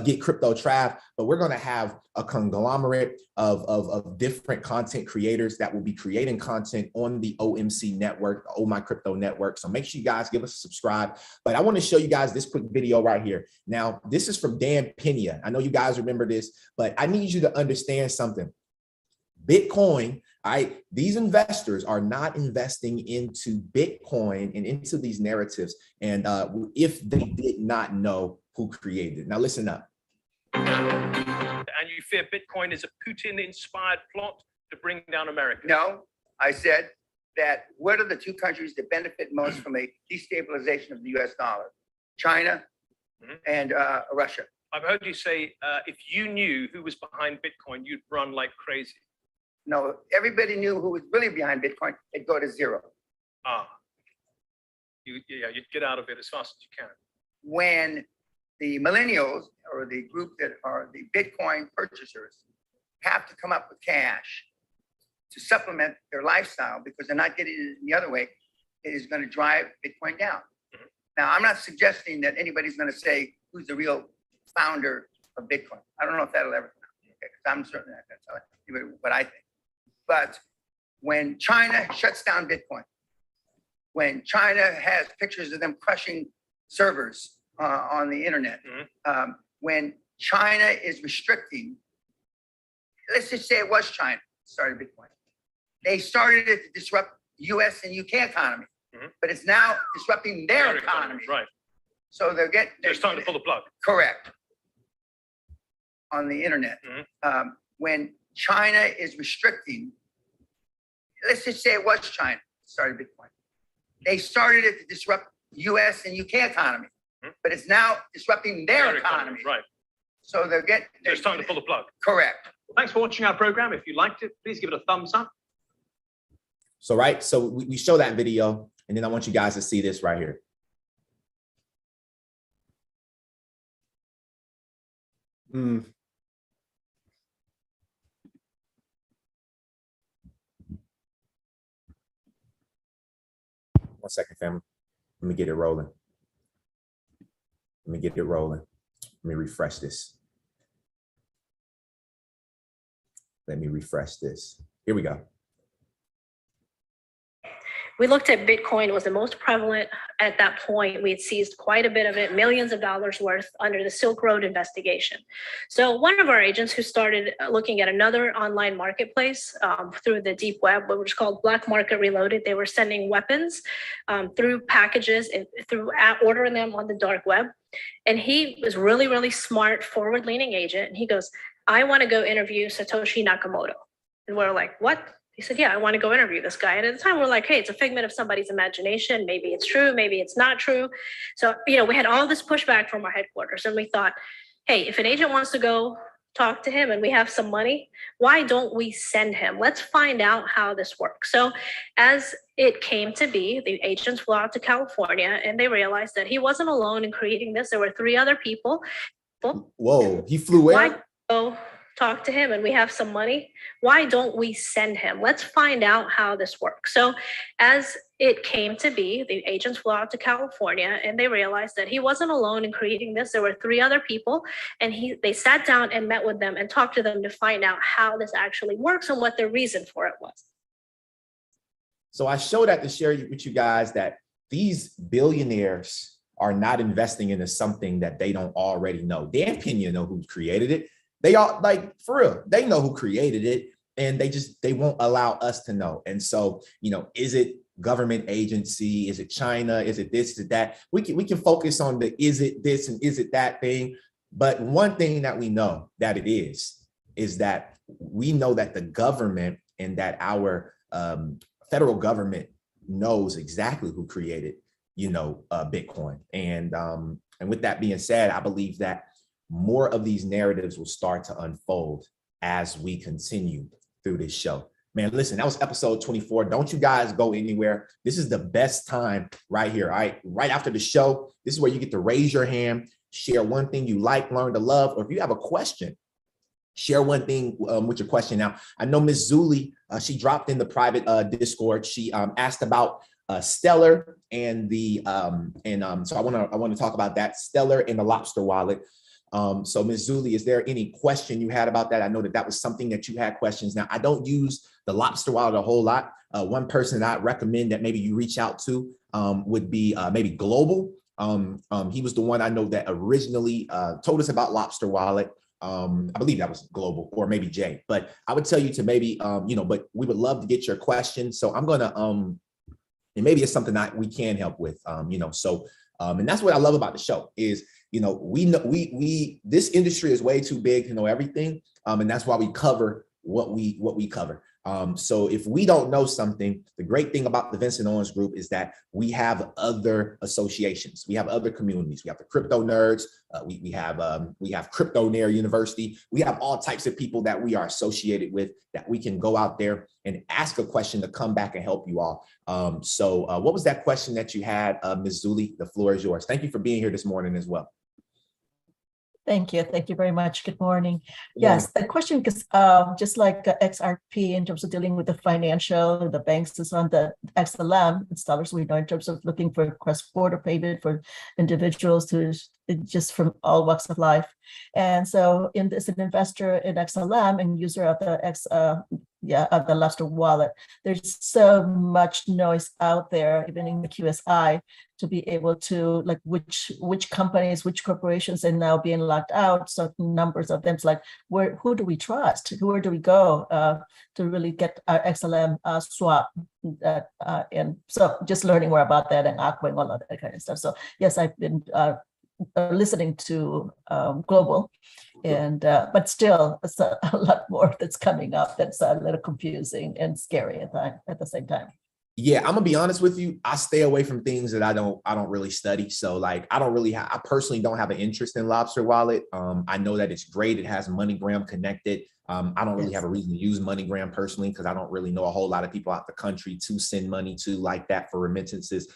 Get Crypto Trav, but we're gonna have a conglomerate of different content creators that will be creating content on the OMC network, the Oh My Crypto network. So make sure you guys give us a subscribe. But I want to show you guys this quick video right here. Now, this is from Dan Pena. I know you guys remember this, but I need you to understand something. Bitcoin, all right, these investors are not investing into Bitcoin and into these narratives. And if they did not know who created it. Now, listen up. And you fear Bitcoin is a Putin-inspired plot to bring down America? No, I said that what are the two countries that benefit most from a destabilization of the US dollar? China and Russia. I've heard you say if you knew who was behind Bitcoin, you'd run like crazy. No, everybody knew who was really behind Bitcoin. It'd go to zero. You'd get out of it as fast as you can. When the millennials or the group that are the Bitcoin purchasers have to come up with cash to supplement their lifestyle because they're not getting it in the other way, it is going to drive Bitcoin down. Now, I'm not suggesting that anybody's going to say who's the real founder of Bitcoin. I don't know if that'll ever come out, because I'm certainly not going to tell anybody what I think. But when China shuts down Bitcoin, when China has pictures of them crushing servers on the internet, when China is restricting, let's just say it was China started Bitcoin. They started it to disrupt US and UK economy, but it's now disrupting their economy. Right. So they're it's time to pull the plug. Correct. On the internet. When China is restricting, let's just say it was China started Bitcoin. They started it to disrupt US and UK economy, but it's now disrupting their economy. Right. So it's time to pull the plug. Correct. Thanks for watching our program. If you liked it, please give it a thumbs up. So, right. So we show that video, and then I want you guys to see this right here. One second, family. Let me get it rolling. Let me refresh this. Here we go. We looked at Bitcoin was the most prevalent at that point. We had seized quite a bit of it, millions of dollars worth under the Silk Road investigation. So one of our agents who started looking at another online marketplace through the deep web, which was called Black Market Reloaded, they were sending weapons through packages and ordering them on the dark web. And he was really, really smart, forward-leaning agent. And he goes, I want to go interview Satoshi Nakamoto. And we're like, what? He said, yeah, I want to go interview this guy. And at the time, we're like, hey, it's a figment of somebody's imagination. Maybe it's true, maybe it's not true. So, we had all this pushback from our headquarters. And we thought, hey, if an agent wants to go talk to him and we have some money, why don't we send him? Let's find out how this works. So as it came to be, the agents flew out to California and they realized that he wasn't alone in creating this. There were 3 other people. Whoa, he flew where? Why go talk to him and we have some money? Why don't we send him? Let's find out how this works. So as it came to be, the agents flew out to California and they realized that he wasn't alone in creating this. There were 3 other people, and they sat down and met with them and talked to them to find out how this actually works and what the reason for it was. So I showed that to share with you guys that these billionaires are not investing into something that they don't already know. Dan Pena know who created it. They all, like, for real, they know who created it, and they won't allow us to know. And so, is it government agency? Is it China? Is it this? Is it that? We can focus on the is it this and is it that thing. But one thing that we know that it is is that we know that the government and that our federal government knows exactly who created, Bitcoin. And with that being said, I believe that more of these narratives will start to unfold as we continue through this show. Man, listen, that was episode 24. Don't you guys go anywhere. This is the best time right here. All right. Right after the show, this is where you get to raise your hand, share one thing you like, learn to love, or if you have a question, share one thing with your question. Now, I know Ms. Zuli, she dropped in the private Discord. She asked about Stellar and the so I want to talk about that, Stellar and the Lobster wallet. So Ms. Zuli, is there any question you had about that? I know that was something that you had questions. Now, I don't use the Lobster wallet a whole lot. One person that I'd recommend that maybe you reach out to would be maybe Global. He was the one I know that originally told us about Lobster wallet. I believe that was Global, or maybe Jay, but I would tell you to maybe, but we would love to get your questions. So I'm going to, and maybe it's something that we can help with, and that's what I love about the show is, we know this industry is way too big to know everything. And that's why we cover what we cover. So if we don't know something, the great thing about the Vincent Owens Group is that we have other associations, we have other communities, we have the crypto nerds, we have Crypto Nerd University, we have all types of people that we are associated with that we can go out there and ask a question to come back and help you all. So what was that question that you had, Ms. Zuli? The floor is yours. Thank you for being here this morning as well. Thank you. Thank you very much. Good morning. Yes, the question is just like XRP in terms of dealing with the financial, the banks is on the XLM installers. We know in terms of looking for cross-border payment for individuals to just from all walks of life. And so as an investor in XLM and user of the of the Lobster wallet, there's so much noise out there, even in the QSI, to be able to like which companies, which corporations are now being locked out. Certain numbers of them. It's like, who do we trust? Where do we go to really get our XLM swap? And so just learning more about that and Aqua and all of that kind of stuff. So yes, I've been listening to Global, and but still it's a lot more that's coming up that's a little confusing and scary at the same time. Yeah, I'm gonna be honest with you. I stay away from things that I don't really study. So like, I personally don't have an interest in Lobster wallet. I know that it's great. It has MoneyGram connected. I don't really have a reason to use MoneyGram personally because I don't really know a whole lot of people out the country to send money to like that for remittances.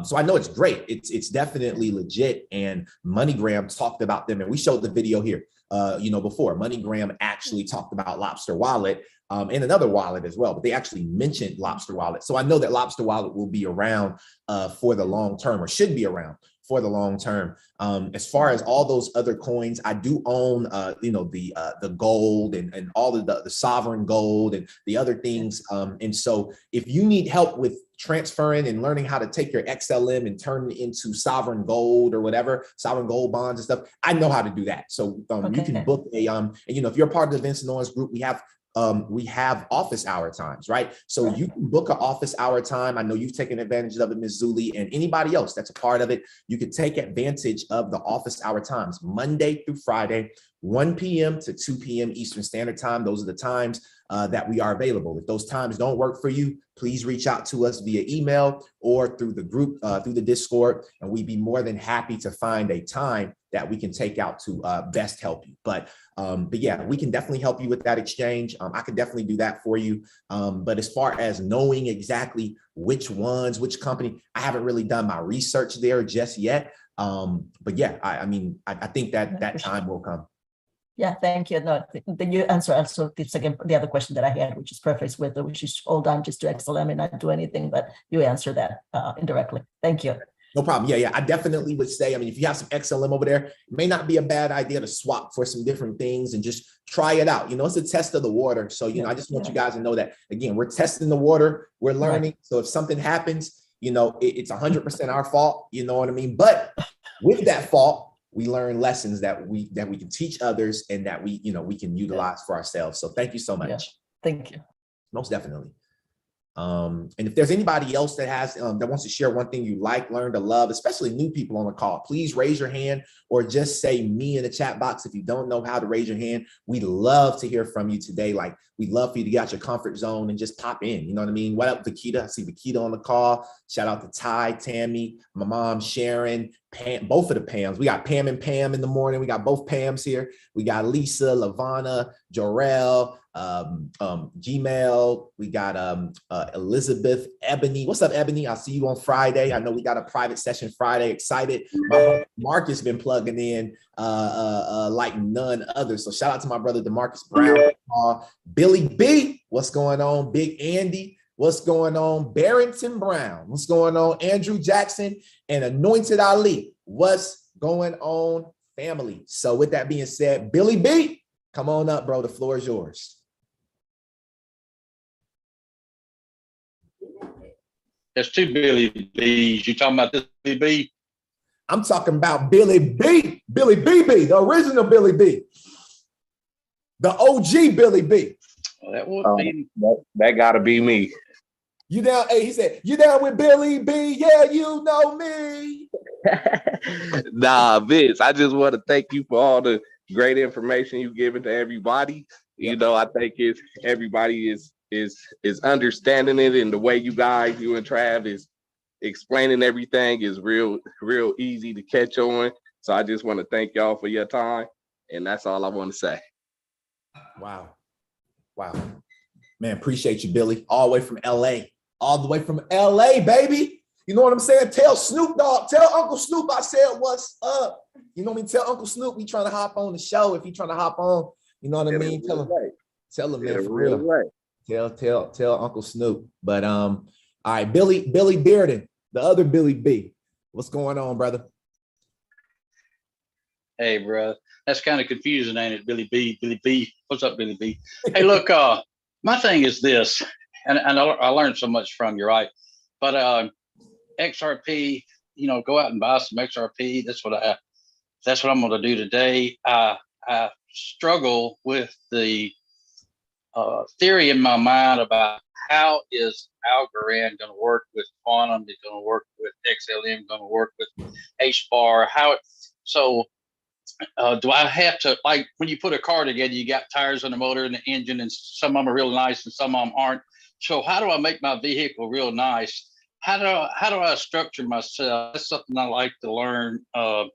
So I know it's great. It's definitely legit. And MoneyGram talked about them, and we showed the video here. Before MoneyGram actually talked about Lobster wallet and another wallet as well, but they actually mentioned Lobster wallet. So I know that Lobster wallet will be around for the long term, or should be around for the long term. As far as all those other coins, I do own, the gold and all of the sovereign gold and the other things. And so if you need help with transferring and learning how to take your XLM and turn it into sovereign gold or whatever, sovereign gold bonds and stuff, I know how to do that. So you can book a, if you're a part of the Vincent Owens Group, we have office hour times, right? So you can book an office hour time. I know you've taken advantage of it, Ms. Zuli, and anybody else that's a part of it, you can take advantage of the office hour times, Monday through Friday, 1 p.m. to 2 p.m. Eastern Standard Time. Those are the times that we are available. If those times don't work for you, please reach out to us via email or through the group, through the Discord, and we'd be more than happy to find a time that we can take out to best help you. But yeah, we can definitely help you with that exchange. I could definitely do that for you. But as far as knowing exactly which company, I haven't really done my research there just yet. But yeah, I think that time will come. Yeah, thank you. No, you answer also the other question that I had, which is perfect with which is hold on just to XLM and not do anything, but you answer that indirectly. Thank you. No problem. Yeah. I definitely would say, if you have some XLM over there, it may not be a bad idea to swap for some different things and just try it out. It's a test of the water. So, I just want you guys to know that, again, we're testing the water, we're learning. Right. So if something happens, it's 100% our fault, you know what I mean? But with that fault, we learn lessons that we can teach others and that we can utilize for ourselves. So thank you so much. Yeah. Thank you. Most definitely. And if there's anybody else that has that wants to share one thing you like, learn to love, especially new people on the call, please raise your hand or just say me in the chat box. If you don't know how to raise your hand, we'd love to hear from you today. Like, we'd love for you to get out your comfort zone and just pop in. You know what I mean? What up, Vakita? I see Vakita on the call. Shout out to Ty, Tammy, my mom, Sharon, Pam, both of the Pams. We got Pam and Pam in the morning. We got both Pams here. We got Lisa, Lavana, Jorel, Gmail. We got Elizabeth, Ebony. What's up, Ebony? I'll see you on Friday. I know we got a private session Friday. Excited. Mark has been plugging in like none other. So shout out to my brother DeMarcus Brown, Billy B. What's going on? Big Andy. What's going on? Barrington Brown. What's going on? Andrew Jackson and Anointed Ali. What's going on, family? So with that being said, Billy B, come on up, bro. The floor is yours. There's two Billy B's. You talking about this Billy B? I'm talking about Billy B. Billy BB, the original Billy B. The OG Billy B. Well, that would be that gotta be me. You down? Hey, he said, you down with Billy B? Yeah, you know me. Nah, Vince, I just want to thank you for all the great information you've given to everybody. Yep. You know, I think everybody is understanding it, and the way you guys, you and Trav, is explaining everything is real easy to catch on. So I just want to thank y'all for your time, and that's all I want to say. Wow. Man, appreciate you, Billy. All the way from LA. All the way from LA, baby. You know what I'm saying? Tell Snoop Dogg, tell Uncle Snoop I said what's up. You know what I mean? Tell Uncle Snoop we trying to hop on the show. If he trying to hop on, you know what I mean? Tell him, man, for real. Tell Uncle Snoop. But all right, Billy Bearden, the other Billy B. What's going on, brother? Hey, bro, that's kind of confusing, ain't it? Billy B. What's up, Billy B? Hey, look, my thing is this, and I learned so much from you, right? But XRP, you know, go out and buy some XRP. That's what I'm going to do today. I struggle with the theory in my mind about how is Algorand going to work with Quantum, it's going to work with XLM, going to work with HBAR. Do I have to, like, when you put a car together, you got tires on the motor and the engine, and some of them are real nice and some of them aren't. So how do I make my vehicle real nice? How do I structure myself? That's something I like to learn in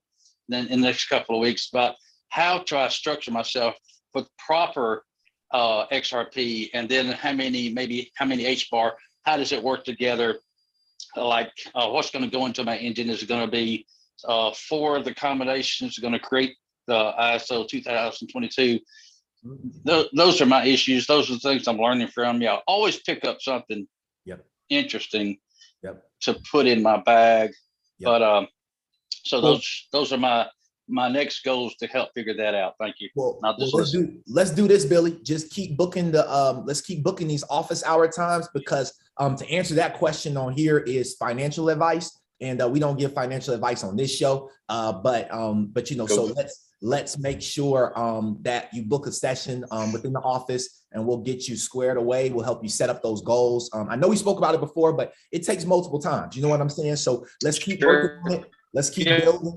the next couple of weeks, about how do I structure myself with proper XRP, and then how many HBAR, how does it work together? What's going to go into my engine? Is it going to be 4 of the combinations going to create the ISO 2022? Those are my issues. Those are the things I'm learning from you. I always pick up something interesting to put in my bag. But so those are my next goals to help figure that out. Thank you. Well, let's do this, Billy. Just keep booking let's keep booking these office hour times, because to answer that question on here is financial advice. And we don't give financial advice on this show, but you know, so let's make sure that you book a session within the office, and we'll get you squared away. We'll help you set up those goals. I know we spoke about it before, but it takes multiple times. You know what I'm saying? So let's keep working on it. Let's keep building.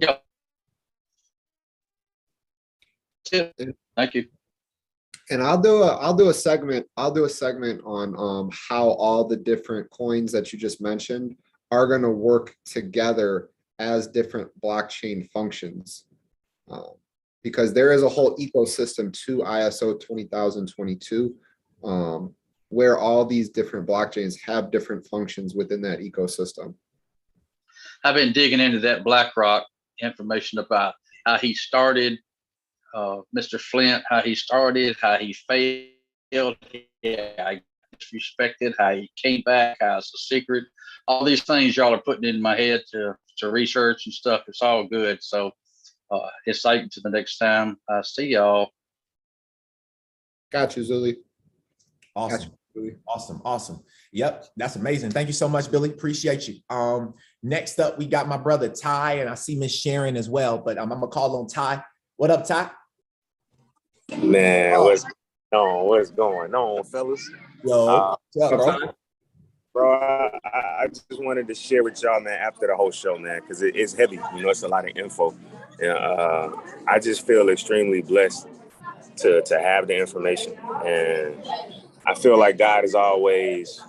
Thank you. And I'll do a segment on how all the different coins that you just mentioned are going to work together as different blockchain functions, because there is a whole ecosystem to ISO 20022 where all these different blockchains have different functions within that ecosystem. I've been digging into that BlackRock information about how he started, Mr. Flint, how he started, how he failed, I disrespected, how he came back, how it's a secret. All these things y'all are putting in my head to research and stuff. It's all good. So exciting to the next time I see y'all. Got you, Zuli. Awesome. Awesome. Yep, that's amazing. Thank you so much, Billy. Appreciate you. Next up, we got my brother Ty, and I see Miss Sharon as well, but I'm gonna call on Ty. What up, Ty? Man, what's going on, fellas? Yo, what's up, bro? Bro, I just wanted to share with y'all, man, after the whole show, man, because it's heavy. You know, it's a lot of info. And I just feel extremely blessed to have the information. And I feel like God is always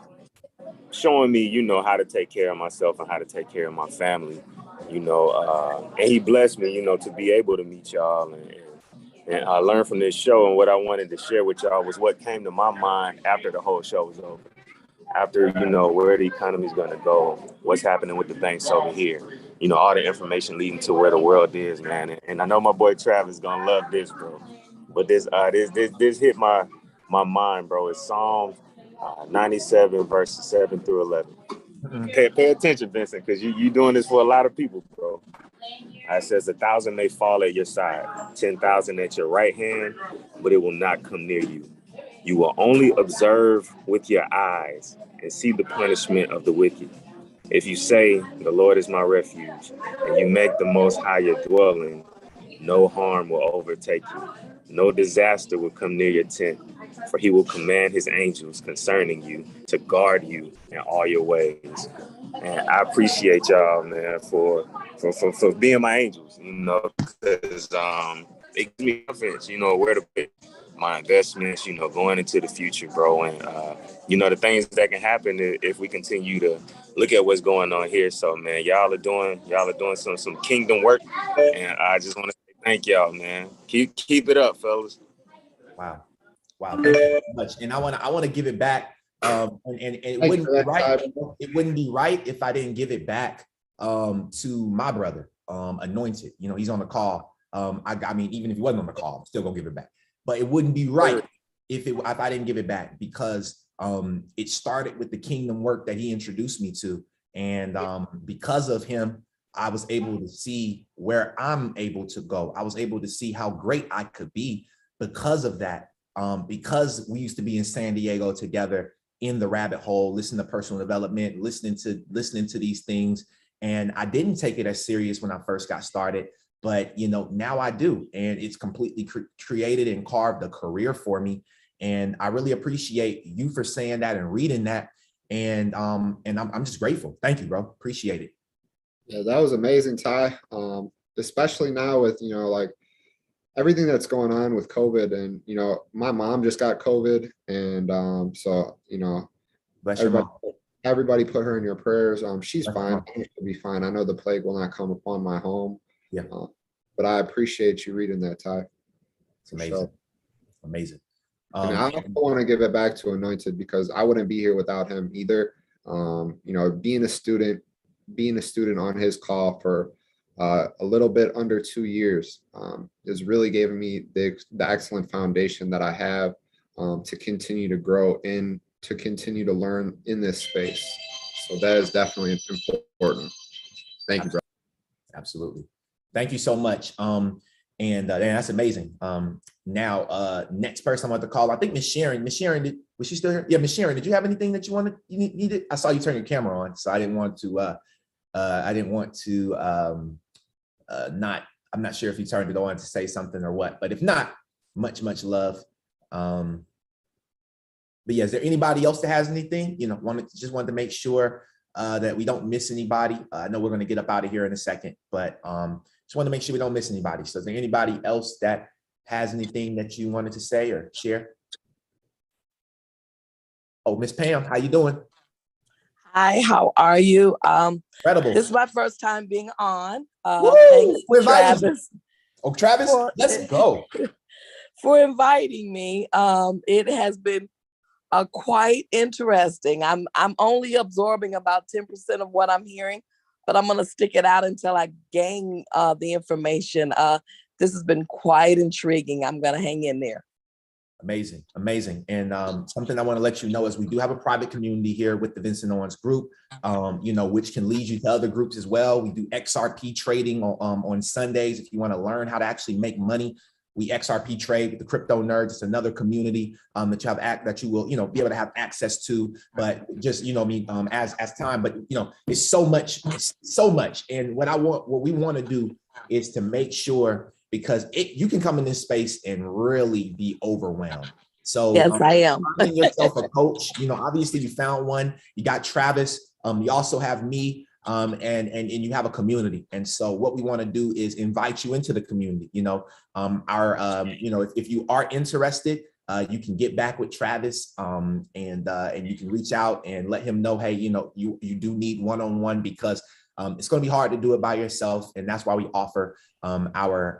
showing me, you know, how to take care of myself and how to take care of my family, you know. And he blessed me, you know, to be able to meet y'all and learn from this show. And what I wanted to share with y'all was what came to my mind after the whole show was over. After, you know, where the economy is going to go, what's happening with the banks over here, you know, all the information leading to where the world is, man. And I know my boy Travis is going to love this, bro. But this hit my mind, bro. It's Psalm 97, verses 7 through 11. Pay attention, Vincent, because you doing this for a lot of people, bro. It says 1,000 may fall at your side, 10,000 at your right hand, but it will not come near you. You will only observe with your eyes and see the punishment of the wicked. If you say, the Lord is my refuge, and you make the Most High your dwelling, no harm will overtake you. No disaster will come near your tent, for he will command his angels concerning you to guard you in all your ways. And I appreciate y'all, man, for being my angels, you know, because it gives me confidence, you know, where to put my investments, you know, going into the future, bro. And, you know, the things that can happen if we continue to look at what's going on here. So, man, y'all are doing some kingdom work. And I just want to say thank y'all, man. Keep it up, fellas. Wow. Thank you so much. And I want to give it back. And it wouldn't be right. It wouldn't be right if I didn't give it back to my brother, Anointed. You know, he's on the call. I mean, even if he wasn't on the call, I'm still gonna give it back. But it wouldn't be right if I didn't give it back, because it started with the kingdom work that he introduced me to, and because of him, I was able to see where I'm able to go. I was able to see how great I could be because of that. Because we used to be in San Diego together in the rabbit hole, listening to personal development, listening to these things. And I didn't take it as serious when I first got started, but you know, now I do. And it's completely created and carved a career for me. And I really appreciate you for saying that and reading that. And I'm just grateful. Thank you, bro. Appreciate it. Yeah, that was amazing, Ty. Especially now with, you know, like everything that's going on with COVID, and, you know, my mom just got COVID, and so, you know, everybody put her in your prayers. She's fine. She'll be fine. I know the plague will not come upon my home. Yeah. But I appreciate you reading that, Ty. It's amazing. Sure. Amazing. And I also want to give it back to Anointed, because I wouldn't be here without him either. You know, being a student on his call for a little bit under 2 years is really giving me the excellent foundation that I have to continue to grow in, to continue to learn in this space. So that is definitely important. Thank you, bro. Absolutely. Thank you so much. And that's amazing. Now, next person I want to call, I think Miss Sharon. Miss Sharon, was she still here? Yeah, Miss Sharon, did you have anything that you needed? I saw you turn your camera on, so I didn't want to. I'm not sure if you turned it on to say something or what, but if not, much love. But yeah, is there anybody else that has anything? You know, wanted to make sure that we don't miss anybody. I know we're going to get up out of here in a second, but just want to make sure we don't miss anybody. So is there anybody else that has anything that you wanted to say or share? Oh, Miss Pam, how you doing? Hi, how are you? Incredible. This is my first time being on. Thanks, Travis. Oh, Travis, let's go. For inviting me. It has been quite interesting. I'm only absorbing about 10% of what I'm hearing, but I'm going to stick it out until I gain the information. This has been quite intriguing. I'm going to hang in there. Amazing. And something I want to let you know is we do have a private community here with the Vincent Owens Group, you know, which can lead you to other groups as well. We do XRP trading on Sundays. If you want to learn how to actually make money, we XRP trade with the crypto nerds. It's another community that you will, you know, be able to have access to. But just, you know, as time, but you know, it's so much. And what we want to do is to make sure, because you can come in this space and really be overwhelmed. So Yes, I am. finding yourself a coach, you know, obviously you found one, you got Travis, you also have me, and you have a community. And so what we want to do is invite you into the community. You know, you know, if you are interested, you can get back with Travis, and you can reach out and let him know, hey, you know, you do need one-on-one, because it's going to be hard to do it by yourself. And that's why we offer our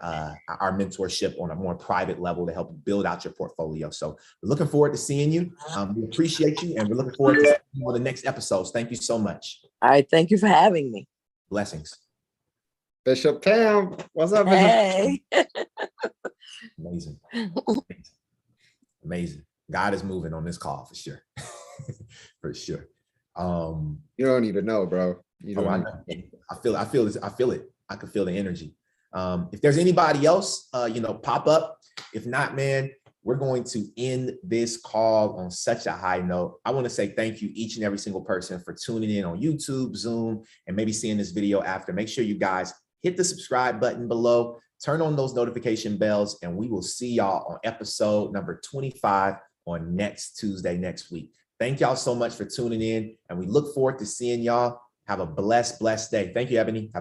mentorship on a more private level to help build out your portfolio. So we're looking forward to seeing you. We appreciate you, and we're looking forward to seeing you on the next episodes. Thank you so much. All right. Thank you for having me. Blessings. Bishop Pam, what's up, Bishop? Hey. Amazing. Amazing. God is moving on this call for sure. For sure. You don't even know, bro. You don't I feel it. I can feel the energy. If there's anybody else, you know, pop up. If not, man, we're going to end this call on such a high note. I want to say thank you, each and every single person, for tuning in on YouTube, Zoom, and maybe seeing this video after. Make sure you guys hit the subscribe button below, turn on those notification bells, and we will see y'all on episode number 25 on next Tuesday, next week. Thank y'all so much for tuning in, and we look forward to seeing y'all. Have a blessed day. Thank you, Ebony. Have a